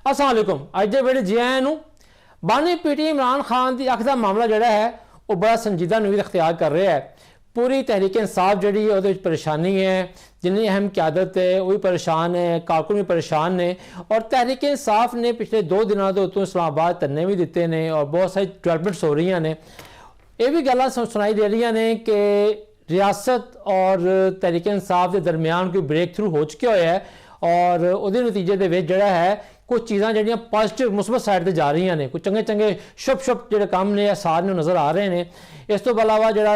अस्सलाम वालेकुम। अज के वीडियो जी आया बानी पीटी इमरान खान की अख का मामला जोड़ा है वह बड़ा संजीदा नवीद अख्तियार कर रहा है। पूरी तहरीक इंसाफ जी है परेशानी है, जिन्नी अहम क्यादत है वही परेशान है, कारकुन भी परेशान ने। और तहरीक इंसाफ ने पिछले 2 दिनों के उत्तों इस्लामाबाद धरने भी दिते हैं और बहुत सारी डेवलपमेंट्स हो रही ने। यह भी गल्लां सुनाई दे रही ने कि रियासत और तहरीक इंसाफ के दरमियान कोई ब्रेक थ्रू हो चुका हुआ है और वो नतीजे के जोड़ा है कुछ चीज़ां जड़ियाँ पॉजिटिव मुस्बत साइड पर जा रही ने, कुछ चंगे चंगे शुभ शुभ जो काम ने सारे नज़र आ रहे हैं। इस तो अलावा जोड़ा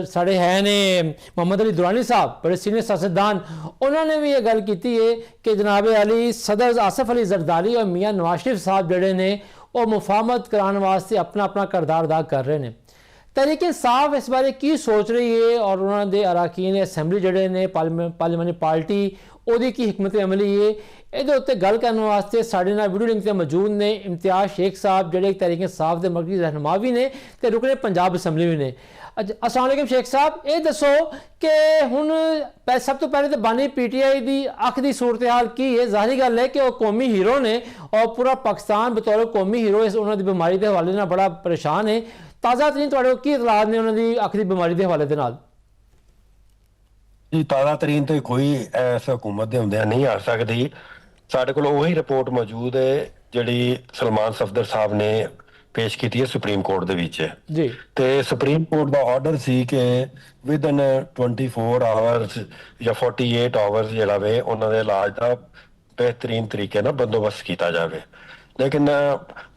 साढ़े है ने मोहम्मद अली दुरानी साहब बड़े सीनियर सियासतदान, उन्होंने भी ये गल की है कि जनाब अली सदर आसिफ अली जरदारी और मियाँ नवाज शरीफ साहब जोड़े ने वो मुफाहमत कराने वास्ते अपना अपना किरदार अदा कर रहे हैं। तहरीक इंसाफ इस बारे की सोच रही है और उन्होंने अरकान असैंबली जोड़े ने पार्लियामानी पार्टी ओदी की हिकमत अमली है। ये उत्ते गल करने वास्ते साढ़े नाल वीडियो लिंक से मौजूद ने इम्तियाज शेख साहब जोड़े तहरीक इंसाफ के मरकजी रहनुमा भी ने ते रुकने पंजाब असैंबली भी ने। अस्सलाम वालेकुम शेख साहब, ये दसो कि हुण सब तो पहले तो बानी PTI की अख की सूरत हाल की है। जाहिर गल है कि वह कौमी हीरो ने और पूरा पाकिस्तान बतौर कौमी हीरो इस उन्होंने बीमारी के हवाले नाल बड़ा परेशान है। ताज़ा तरीन तुहाडे की इतलात ने उन्होंने अख की बीमारी के हवाले नाल? जी ताज़ा तरीन तो कोई इस हुकूमत के होंदे नहीं आ सकती। साढ़े कोल वही रिपोर्ट मौजूद है जिहड़ी सलमान सफदर साहब ने पेश की है सुप्रीम कोर्ट दे विच जी। ते सुप्रीम कोर्ट का ऑर्डर सी कि विद इन 24 आवर्स या 48 आवर्स जिहड़ा वे उन्हां दे इलाज का बेहतरीन तरीके नाल बंदोबस्त किया जाए। लेकिन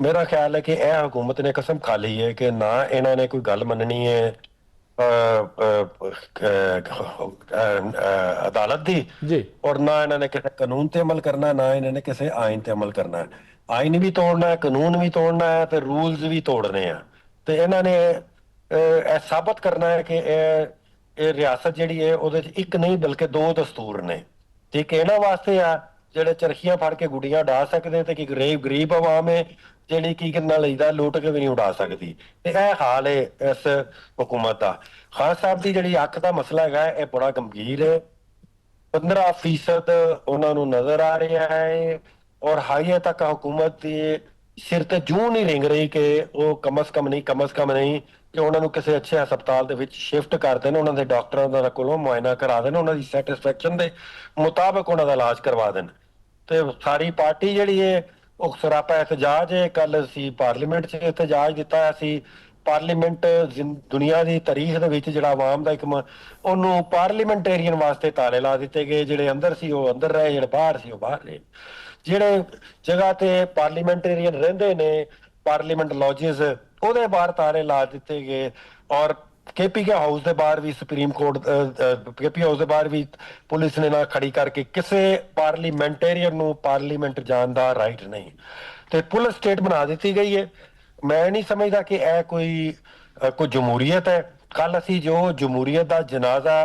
मेरा ख्याल है कि यह हुकूमत ने कसम खा ली है कि ना इन्हों ने कोई गल मननी है अदालत दी और ना इन्होंने किसी कानून ते अमल करना, ना इन्होंने किसी आइन ते अमल करना है। आइन भी तोड़ना है, कानून भी तोड़ना है तो रूल्स भी तोड़ने हैं। तो इन्होंने साबित करना है कि रियासत जी है वो एक नहीं बल्कि 2 दस्तूर ने। ठीक है, इन्होंने वास्ते आ ਜਿਹੜੇ ਚਰਖੀਆਂ ਫੜ ਕੇ ਗੁੱਡੀਆਂ ਉਡਾ ਸਕਦੇ ਤੇ ਕਿ ਗਰੀਬ ਆਵਾਮ ਹੈ ਜਿਹੜੀ ਕੀ ਕਿੰਨਾ ਲਈਦਾ ਲੁੱਟ ਕੇ ਵੀ ਨਹੀਂ ਉਡਾ ਸਕਦੀ। ਤੇ ਇਹ ਹਾਲ ਹੈ ਇਸ ਹੁਕੂਮਤ ਦਾ। ਖਾਨ ਸਾਹਿਬ ਦੀ ਜਿਹੜੀ ਅੱਖ ਦਾ ਮਸਲਾ ਹੈਗਾ ਇਹ ਬੜਾ ਗੰਭੀਰ ਹੈ। 15% ਉਹਨਾਂ ਨੂੰ ਨਜ਼ਰ ਆ ਰਿਹਾ ਹੈ ਔਰ ਹਾਈਏ ਤੱਕ ਹੁਕੂਮਤ ਦੇ ਸਿਰ ਤੇ ਜੂੰ ਨਹੀਂ ਰਿੰਗ ਰਹੀ ਕਿ ਉਹ ਕਮ ਸ ਕਮ ਨਹੀਂ ਕਿ ਉਹਨਾਂ ਨੂੰ ਕਿਸੇ ਅੱਛੇ ਹਸਪਤਾਲ ਦੇ ਵਿੱਚ ਸ਼ਿਫਟ ਕਰ ਦੇਣ, ਉਹਨਾਂ ਦੇ ਡਾਕਟਰਾਂ ਦਾ ਕੋਲੋਂ ਮੁਆਇਨਾ ਕਰਾ ਦੇਣ, ਉਹਨਾਂ ਦੀ ਸੈਟੀਸਫੈਕਸ਼ਨ ਦੇ ਮੁਤਾਬਕ ਉਹਨਾਂ ਦਾ ਇਲਾਜ ਕਰਵਾ ਦੇਣ। ਤੇ ਸਾਰੀ ਪਾਰਟੀ ਜਿਹੜੀ ਹੈ ਉਹ ਸਰਾਪਾ ਇhtਜਾਜ ਹੈ। ਕੱਲ ਅਸੀਂ ਪਾਰਲੀਮੈਂਟ 'ਚ ਇhtਜਾਜ ਦਿੱਤਾ ਹੋਇਆ ਸੀ। ਪਾਰਲੀਮੈਂਟ ਦੁਨੀਆ ਦੀ ਤਾਰੀਖ ਦੇ ਵਿੱਚ ਜਿਹੜਾ ਆਵਾਮ ਦਾ ਇੱਕ ਉਹਨੂੰ ਪਾਰਲੀਮੈਂਟੇਰੀਅਨ ਵਾਸਤੇ ਤਾਲੇ ਲਾ ਦਿੱਤੇ ਗਏ। ਜਿਹੜੇ ਅੰਦਰ ਸੀ ਉਹ ਅੰਦਰ ਰਹੇ, ਜਿਹੜੇ ਬਾਹਰ ਸੀ ਉਹ ਬਾਹਰ ਰਹੇ। ਜਿਹੜੇ ਜਗ੍ਹਾ ਤੇ ਪਾਰਲੀਮੈਂਟੇਰੀਅਨ ਰਹਿੰਦੇ ਨੇ ਪਾਰਲੀਮੈਂਟ ਲੌਜਸ ਉਹਦੇ ਬਾਹਰ ਤਾਲੇ ਲਾ ਦਿੱਤੇ ਗਏ। ਔਰ KPK ਹਾਊਸ ਦੇ ਬਾਹਰ ਵੀ ਸੁਪਰੀਮ ਕੋਰਟ KPK ਹਾਊਸ ਦੇ ਬਾਹਰ ਵੀ ਪੁਲਿਸ ਨੇ ਨਾ ਖੜੀ ਕਰਕੇ ਕਿਸੇ ਪਾਰਲੀਮੈਂਟੇਰੀਅਨ ਨੂੰ ਪਾਰਲੀਮੈਂਟ ਜਾਣ ਦਾ ਰਾਈਟ ਨਹੀਂ ਤੇ ਪੁਲਿਸ ਸਟੇਟ ਬਣਾ ਦਿੱਤੀ ਗਈ ਹੈ। ਮੈਂ ਨਹੀਂ ਸਮਝਦਾ ਕਿ ਇਹ ਕੋਈ ਜਮਹੂਰੀਅਤ ਹੈ। ਕੱਲ ਅਸੀਂ ਜੋ ਜਮਹੂਰੀਅਤ ਦਾ ਜਨਾਜ਼ਾ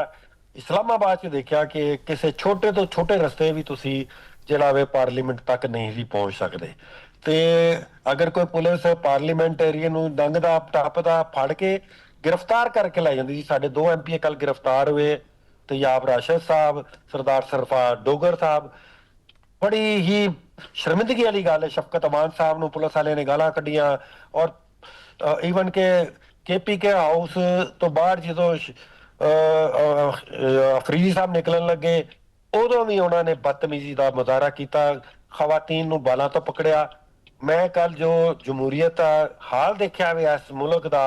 ਇਸਲਾਮਾਬਾਦ 'ਚ ਦੇਖਿਆ ਕਿ ਕਿਸੇ ਛੋਟੇ ਤੋਂ ਛੋਟੇ ਰਸਤੇ ਵੀ ਤੁਸੀਂ ਜਿਹੜਾ ਵੇ ਪਾਰਲੀਮੈਂਟ ਤੱਕ ਨਹੀਂ ਸੀ ਪਹੁੰਚ ਸਕਦੇ। ਤੇ ਅਗਰ ਕੋਈ ਪੁਲਿਸ ਪਾਰਲੀਮੈਂਟੇਰੀਅਨ ਨੂੰ ਦੰਗਦਾ ਟੱਪਦਾ ਫੜ ਕੇ गिरफ्तार करके लै जाती। साढ़े 2 MP कल गिरफ्तार हुए तैयाब राशिद साहब, सरदार सरफराज डोगर साहब। बड़ी ही शर्मिंदगी वाली गल है। शफकत अमान साहब न पुलिस वाले ने गालां कढ़ियां और ईवन के KPK हाउस तो बाहर जो अफरीदी साहब निकलन लगे उदों भी उन्होंने बदतमीजी का मुजाहरा किया, खवातीन नूं बालां तो पकड़िया। मैं कल जो जमहूरीयत का हाल देखा वे इस मुल्क का,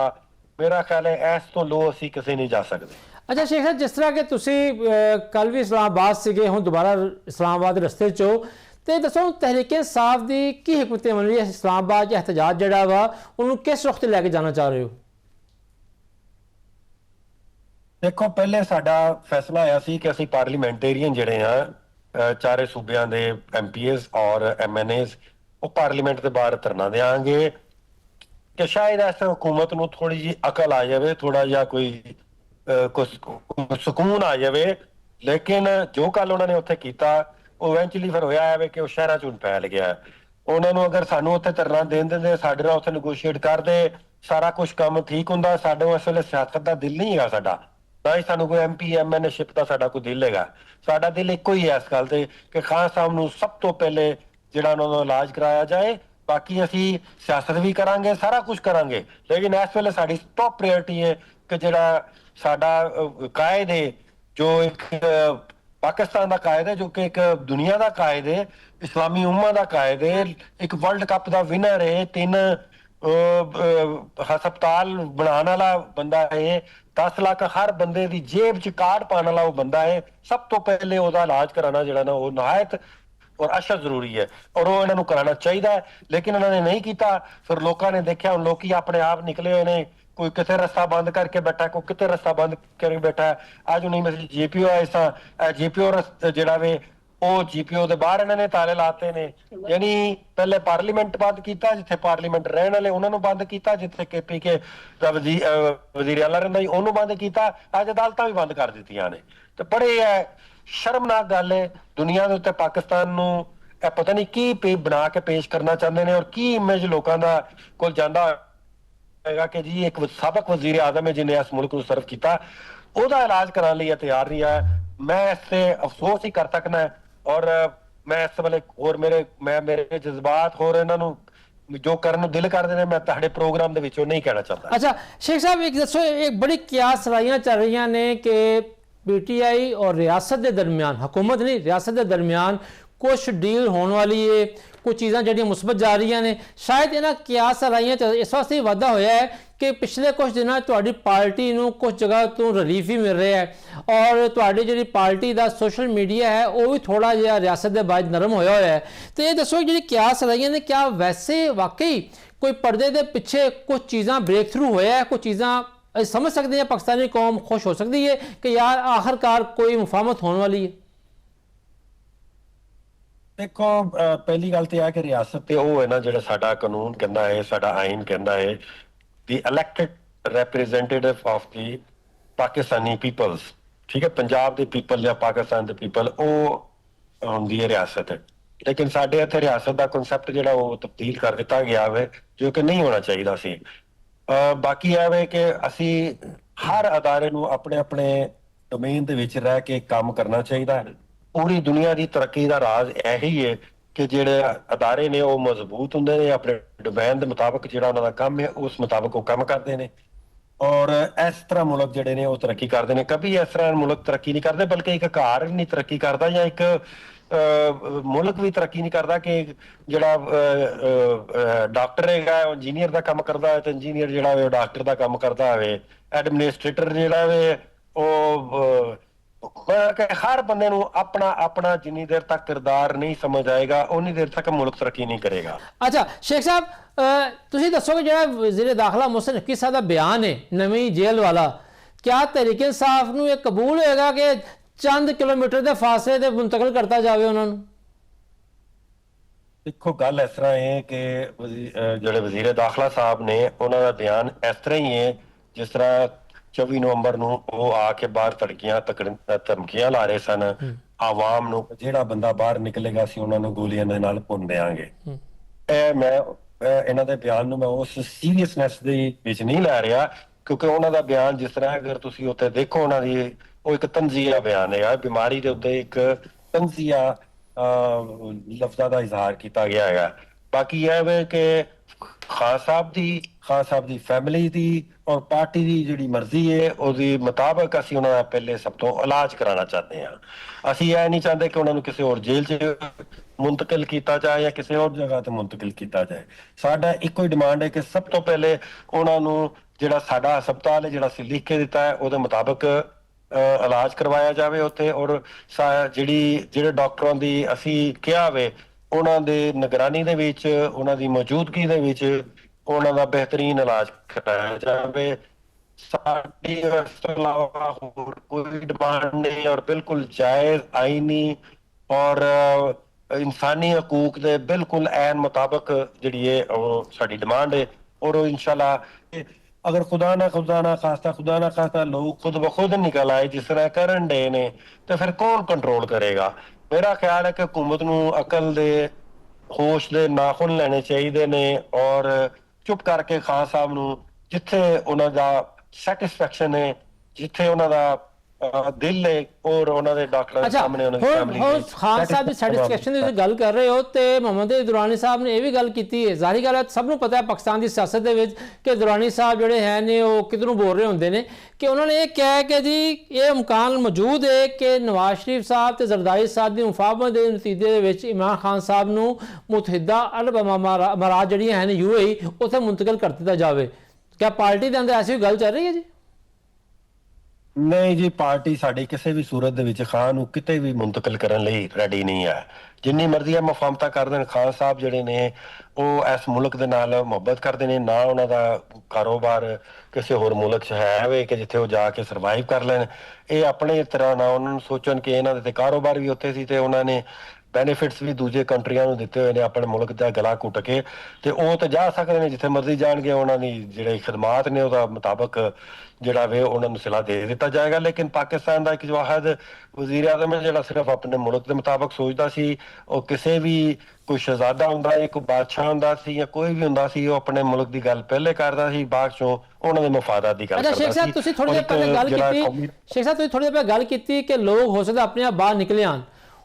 मेरा ख्याल है इस तो लो असी किसी नहीं जा सकते। अच्छा शेख साहब, जिस तरह के तुसी कल भी इस्लामाबाद से हुण दोबारा इस्लामाबाद रस्ते चो तो दसो तहरीक इंसाफ की की हिकमत अमली है इस्लामाबाद एहतजाज जड़ा वा उन्होंने किस रुख ते लैके जाना चाह रहे हो? देखो पहले साडा फैसला आया सी कि असी पार्लीमेंटेरियन जिहड़े आ चारे सूबियां दे MPs और MNAs वो पार्लीमेंट के बाहर धरना देंगे कि शायद इस हुकूमत नूं थोड़ी जी अकल आ जाए, थोड़ा जा कोई सुकून आ जाए। लेकिन जो कल उन्होंने उत्थे कीता वो इवेंचुअली फिर होया है कि वो शहरां चों फैल गया। उन्होंने अगर सानू उत्थे धरना देन दिंदे, साडे नाल उत्थे नेगोशिएट करदे, सारा कुछ काम ठीक हुंदा। साडे इस वेले सियासत दा दिल नहीं है साडा, ना ही सानू कोई MP MNA शिप का साडा कोई दिल हैगा। साडा दिल इक्को ही है इस गल ते कि खान साहब नूं सब तो पहले ਜਿਹੜਾ ਉਹਨਾਂ ਦਾ ਇਲਾਜ ਕਰਾਇਆ ਜਾਏ। ਬਾਕੀ ਅਸੀਂ ਸਿਆਸਤ ਵੀ ਕਰਾਂਗੇ, ਸਾਰਾ ਕੁਝ ਕਰਾਂਗੇ, ਲੇਕਿਨ ਇਸ ਵੇਲੇ ਸਾਡੀ ਟੌਪ ਪ੍ਰਾਇੋਰਟੀ ਹੈ ਕਿ ਜਿਹੜਾ ਸਾਡਾ ਕਾਇਦ ਹੈ, ਜੋ ਇੱਕ ਪਾਕਿਸਤਾਨ ਦਾ ਕਾਇਦ ਹੈ, ਜੋ ਕਿ ਇੱਕ ਦੁਨੀਆ ਦਾ ਕਾਇਦ ਹੈ, ਇਸਲਾਮੀ ਉਮਾ ਦਾ ਕਾਇਦ ਹੈ, ਇੱਕ ਵਰਲਡ ਕੱਪ ਦਾ ਵਿਨਰ ਹੈ, 3 ਹਸਪਤਾਲ ਬਣਾਉਣ ਵਾਲਾ ਬੰਦਾ ਹੈ, 10 ਲੱਖ ਹਰ ਬੰਦੇ ਦੀ ਜੇਬ 'ਚ ਕਾਰਡ ਪਾਉਣ ਵਾਲਾ ਉਹ ਬੰਦਾ ਹੈ। ਸਭ ਤੋਂ ਪਹਿਲੇ ਉਹਦਾ ਇਲਾਜ ਕਰਾਉਣਾ ਜਿਹੜਾ ਨਾ ਉਹ ਨਿਹਾਇਤ ਔਰ ਅਸ਼ਦ ਜ਼ਰੂਰੀ ਹੈ, ਔਰ ਉਹ ਇਹਨਾਂ ਨੂੰ ਕਰਾਉਣਾ ਚਾਹੀਦਾ ਹੈ, ਲੇਕਿਨ ਇਹਨਾਂ ਨੇ ਨਹੀਂ ਕੀਤਾ। ਫਿਰ ਲੋਕਾਂ ਨੇ ਦੇਖਿਆ, ਹੁਣ ਲੋਕੀ ਆਪਣੇ ਆਪ ਨਿਕਲੇ ਹੋਏ ਨੇ, ਕੋਈ ਕਿਤੇ ਰਸਤਾ ਬੰਦ ਕਰਕੇ ਬੈਠਾ, ਕੋਈ ਕਿਤੇ ਰਸਤਾ ਬੰਦ ਕਰਕੇ ਬੈਠਾ। ਅੱਜ ਨਹੀਂ ਮਸਲੀ ਜੀਪੀਓ ਆਏ ਸਾਂ, ਜੀਪੀਓ ਜਿਹੜਾ ਵੇ ਉਹ ਜੀਪੀਓ ਦੇ ਬਾਹਰ ਇਹਨਾਂ ਨੇ ਤਾਲੇ ਲਾਤੇ ਨੇ। ਯਾਨੀ ਪਹਿਲੇ ਪਾਰਲੀਮੈਂਟ ਬੰਦ ਕੀਤਾ, ਜਿੱਥੇ ਪਾਰਲੀਮੈਂਟ ਰਹਿਣ ਵਾਲੇ ਉਹਨਾਂ ਨੂੰ ਬੰਦ ਕੀਤਾ, ਜਿੱਥੇ KPK ਦਾ ਵਜ਼ੀਰ ਆਲਾ ਰਹਿੰਦਾ ਸੀ ਉਹਨੂੰ ਬੰਦ ਕੀਤਾ, ਅੱਜ ਅਦਾਲਤਾਂ ਵੀ ਬੰਦ ਕਰ ਦਿੱਤੀਆਂ ਨੇ। ਤੇ ਬੜੇ ਸ਼ਰਮਨਾਕ ਗੱਲ ਹੈ ਦੁਨੀਆ ਦੇ ਉੱਤੇ। ਪਾਕਿਸਤਾਨ ਨੂੰ ਇਹ ਪਤਾ ਨਹੀਂ ਕੀ ਬਣਾ ਕੇ ਪੇਸ਼ ਕਰਨਾ ਚਾਹੁੰਦੇ ਨੇ, ਔਰ ਕੀ ਇਮੇਜ ਲੋਕਾਂ ਦਾ ਕੋਲ ਜਾਂਦਾ ਹੈਗਾ ਕਿ ਜੀ ਇੱਕ ਸਾਬਕ ਵਜ਼ੀਰ ਆਜ਼ਮ ਹੈ ਜਿਹਨੇ ਇਸ ਮੁਲਕ ਨੂੰ ਸਰਵ ਕੀਤਾ, ਉਹਦਾ ਇਲਾਜ ਕਰਾਉਣ ਲਈ ਤਿਆਰ ਨਹੀਂ ਹੈ। ਮੈਂ ਇਸ ਤੇ ਅਫਸੋਸ ਹੀ ਕਰ ਸਕਦਾ, ਔਰ ਮੈਂ ਇਸ ਵੇਲੇ ਹੋਰ ਮੇਰੇ ਜਜ਼ਬਾਤ ਹੋਰ ਇਹਨਾਂ ਨੂੰ ਜੋ ਕਰਨ ਨੂੰ ਦਿਲ ਕਰਦੇ ਨੇ ਮੈਂ ਤੁਹਾਡੇ ਪ੍ਰੋਗਰਾਮ ਦੇ ਵਿੱਚੋਂ ਨਹੀਂ ਕਹਿਣਾ ਚਾਹੁੰਦਾ। ਅੱਛਾ शेख साहब, एक दसो, एक बड़ी कियास सलाइयां चल रही ने कि PTI और रियासत के दरमियान, हुकूमत नहीं रियासत के दरमियान कुछ डील होने वाली है, कुछ चीज़ां जो मुस्बत जा रही ने। शायद इन्होंने कियास सलाइयां इस वास्ते वाधा होया है कि पिछले कुछ दिनों तुहाडी पार्टी नूं कुछ जगह तो रिलीफ ही मिल रहा है, और तुहाडी जिहड़ी पार्टी का सोशल मीडिया है वो भी थोड़ा जिहा रियासत के बाद नरम होया होया है। तो ये दसो जी कियास सलाइयां ने क्या वैसे वाकई कोई पर्दे के पिछे कुछ चीज़ां ब्रेक थ्रू होया है, कुछ चीज़ां समझ सकते हैं पाकिस्तानी कौम खुश हो सकती है कि यार आखिरकार कोई मुफाहमत होने वाली है? देखो, पहली गल तो यह कि रियासत ते वो है ना जो साडा कानून कहता है, साडा आइन कहता है, the elected representative of the Pakistani peoples, ठीक है, पंजाब दे पीपल या पाकिस्तान दे पीपल, वो होंदी है रियासत है। लेकिन साडे इत्थे रियासत दा कॉन्सैप्ट जिहड़ा वो तब्दील कर दिता गया है, जो कि नहीं होना चाहिए सी। बाकी यह है कि असी हर अदारे नूं अपने अपने डोमेन दे विच रह के काम करना चाहिए। पूरी दुनिया की तरक्की का राज यही है कि जिहड़े अदारे ने वो मजबूत हुंदे ने, अपने डोमेन के मुताबिक जिहड़ा उन्हां दा काम है उस मुताबिक वो काम करते हैं, और इस तरह मुल्क जिहड़े ने वो तरक्की करते हैं। कभी इस तरह मुल्क तरक्की नहीं करते, बल्कि एक घर नहीं तरक्की करता या एक मुल्क भी तरक्की नहीं करता कि जिहड़ा डॉक्टर है इंजीनियर का काम करता है, तो इंजीनियर जिहड़ा डॉक्टर का काम करता है, एडमिनिस्ट्रेटर जिहड़ा वो हर बंदे नूं अपना अपना जिन्नी देर तक किरदार नहीं समझ आएगा उन्नी देर तक मुल्क तरक्की नहीं करेगा। अच्छा शेख साहब, तुसीं दसो कि जिहड़ा वज़ीर दाखिला मोहसिन नकवी साहब दा बयान है नवीं जेल वाला, क्या तहरीक इंसाफ नूं यह कबूल होएगा कि चंद किलोमीटर के फासले ते मुंतकिल करता जाए उन्हां नूं? देखो, गल इस तरह है कि जिहड़े वज़ीर दाखिला साहब ने उन्हां दा बयान इस तरह ही है जिस तरह 24 नवंबर नूं वो आके बाहर धमकियां ला रहे सन आवाम नूं, जिहड़ा बंदा बाहर निकलेगा सी उन्हां नूं गोलियां दे नाल भुन देंगे। मैं इन्हां दे बयान नूं मैं उस सीरियसनेस दे विच नहीं लै रहा, क्योंकि उन्हां दा बयान जिस तरह अगर तुसीं उत्ते देखो उन्हां दी वो एक तंजिया बयान है, बीमारी के उत्ते एक तंजिया लफ्ज़ां दा इजहार किया गया है। बाकी यह है कि खान साहब दी फैमिली दी और पार्टी दी जिहड़ी मर्जी है उसके मुताबिक असीं उन्हां दा पहले सब तो इलाज कराना चाहते हैं। असीं यह नहीं चाहते कि उन्हां नूं किसी और जेल च मुंतकिल किया जाए या किसी और जगह ते मुंतकिल किया जाए। साडा इक्को ही डिमांड है कि सब तो पहले उन्हां नूं जिहड़ा साडा हस्पताल है जिहड़ा असीं लिख के दिता है उसदे मुताबिक इलाज करवाया जाए उत्थे, और जिहड़े डॉक्टरां दी असीं किहा वे उन्हां दे निगरानी दे विच उन्हां दी मौजूदगी दे विच उन्हां दा बेहतरीन इलाज कराया जाए। साडी इस तों इलावा होर कोई डिमांड नहीं, और बिल्कुल जायज़ आईनी और इंसानी हकूक दे बिल्कुल ऐन मुताबिक जिहड़ी है वो साडी डिमांड है। और इंशाल्लाह अगर खुदा ना खास्ता लोग खुद ब खुद निकल आए जिस तरह करन डे ने, तो फिर कौन कंट्रोल करेगा? मेरा ख्याल है कि हुकूमत नूं अकल दे होश दे नाखुन लेने चाहिए ने, और चुप करके खान साहब नूं जिथे उन्हां दा सैटिस्फैक्शन है, जिथे उन्हां दा ਦਿਲ ਹੈ ਔਰ ਉਹਨਾਂ ਦੇ ਡਾਕਟਰਾਂ ਦੇ ਸਾਹਮਣੇ ਉਹਨਾਂ ਦੀ ਫੈਮਿਲੀ ਹੁਣ ਖਾਨ ਸਾਹਿਬ ਦੀ ਸੈਟੀਸਫੈਕਸ਼ਨ ਦੀ ਤੁਸੀਂ ਗੱਲ ਕਰ ਰਹੇ ਹੋ ਤੇ ਮੁਹੰਮਦ ਦੁਰਾਨੀ ਸਾਹਿਬ ਨੇ ਇਹ ਵੀ ਗੱਲ ਕੀਤੀ ਹੈ। ਜ਼ਾਹਿਰ ਗੱਲ ਹੈ, ਸਭ ਨੂੰ ਪਤਾ ਹੈ ਪਾਕਿਸਤਾਨ ਦੀ ਸਿਆਸਤ ਦੇ ਵਿੱਚ ਕਿ ਦੁਰਾਨੀ ਸਾਹਿਬ ਜਿਹੜੇ ਹੈ ਨੇ ਉਹ ਕਿਧਰੋਂ ਬੋਲ ਰਹੇ ਹੁੰਦੇ ਨੇ, ਕਿ ਉਹਨਾਂ ਨੇ ਇਹ ਕਿਹਾ ਕਿ ਜੀ ਇਹ ਇਮਕਾਨ ਮੌਜੂਦ ਹੈ ਕਿ ਨਵਾਜ਼ ਸ਼ਰੀਫ ਸਾਹਿਬ ਤੇ ਜ਼ਰਦਾਰੀ ਸਾਹਿਬ ਦੀ ਮੁਫਾਹਮਤ ਦੇ ਨਤੀਜੇ ਦੇ ਵਿੱਚ ਇਮਰਾਨ ਖਾਨ ਸਾਹਿਬ ਨੂੰ ਮੁਤਹਿਦਾ ਅਰਬ ਅਮਾਰਾਤ ਜਿਹੜੀਆਂ ਹਨ UAE ਉੱਥੇ ਮੁੰਤਕਿਲ ਕਰ ਦਿੱਤਾ ਜਾਵੇ। ਕਿਆ ਪਾਰਟੀ ਦੇ ਅੰਦਰ ਐਸੀ ਗੱਲ ਚੱਲ ਰਹੀ ਹੈ ਜੀ? ਨਹੀਂ ਜੀ, ਪਾਰਟੀ ਸਾਡੀ ਕਿਸੇ ਵੀ ਸੂਰਤ ਦੇ ਵਿੱਚ ਖਾਨ ਨੂੰ ਕਿਤੇ ਵੀ ਮੁੰਤਕਿਲ ਕਰਨ ਲਈ ਰੈਡੀ ਨਹੀਂ ਹੈ। ਜਿੰਨੀ ਮਰਜ਼ੀ ਮੁਫਾਹਮਤਾਂ ਕਰ ਦੇਣ, ਖਾਨ ਸਾਹਿਬ ਜਿਹੜੇ ਨੇ ਉਹ ਇਸ ਮੁਲਕ ਦੇ ਨਾਲ ਮੁਹੱਬਤ ਕਰਦੇ ਨੇ, ਨਾ ਉਹਨਾਂ ਦਾ ਕਾਰੋਬਾਰ ਕਿਸੇ ਹੋਰ ਮੁਲਕ 'ਚ ਹੈ ਵੇ ਕਿ ਜਿੱਥੇ ਉਹ ਜਾ ਕੇ ਸਰਵਾਈਵ ਕਰ ਲੈਣ। ਇਹ ਆਪਣੇ ਤਰ੍ਹਾਂ ਨਾ ਉਹਨਾਂ ਨੂੰ ਸੋਚਣ ਕਿ ਇਹਨਾਂ ਦੇ ਤੇ ਕਾਰੋਬਾਰ ਵੀ ਉੱਥੇ ਸੀ ਤੇ ਉਹਨਾਂ ਨੇ ਬੈਨੀਫਿਟਸ ਵੀ ਦੂਜੇ ਕੰਟਰੀਆਂ ਨੂੰ ਦਿੱਤੇ ਹੋਏ ਨੇ ਆਪਣੇ ਮੁਲਕ ਦਾ ਗਲਾ ਘੁੱਟ ਕੇ, ਤੇ ਉਹ ਤਾਂ ਜਾ ਸਕਦੇ ਨੇ ਜਿੱਥੇ ਮਰਜ਼ੀ ਜਾਣਗੇ। ਉਹਨਾਂ ਦੀ ਜਿਹੜੇ ਖਿਦਮਾਤ ਨੇ ਉਹਦਾ ਮੁਤਾਬਕ ਜਿਹੜਾ ਵੇ ਉਹਨਾਂ ਨੂੰ ਸਿਲਾ ਦੇ ਦਿੱਤਾ ਜਾਏਗਾ। ਲੇਕਿਨ ਪਾਕਿਸਤਾਨ ਦਾ ਇੱਕ ਵਾਹਿਦ ਵਜ਼ੀਰ ਆਜ਼ਮ ਹੈ ਜਿਹੜਾ ਸਿਰਫ ਆਪਣੇ ਮੁਲਕ ਦੇ ਮੁਤਾਬਕ ਸੋਚਦਾ ਸੀ। ਉਹ ਕਿਸੇ ਵੀ ਕੋਈ ਸ਼ਹਿਜ਼ਾਦਾ ਹੁੰਦਾ ਜਾਂ ਕੋਈ ਬਾਦਸ਼ਾਹ ਹੁੰਦਾ ਸੀ ਜਾਂ ਕੋਈ ਵੀ ਹੁੰਦਾ ਸੀ, ਉਹ ਆਪਣੇ ਮੁਲਕ ਦੀ ਗੱਲ ਪਹਿਲੇ ਕਰਦਾ ਸੀ, ਬਾਅਦ ਚੋਂ ਉਹਨਾਂ ਦੇ ਮਫਾਦਾਤ ਦੀ ਗੱਲ ਕਰਦਾ ਸੀ। ਸ਼ੇਖ ਸਾਹਿਬ ਤੁਸੀਂ ਥੋੜੀ ਦੇਰ ਪਹਿਲੇ ਗੱਲ ਕੀਤੀ ਕਿ ਲੋਕ ਹੋ ਸਕਦਾ ਆਪਣੇ ਆਪ ਬਾਹਰ ਨਿਕਲੇ ਆਣ।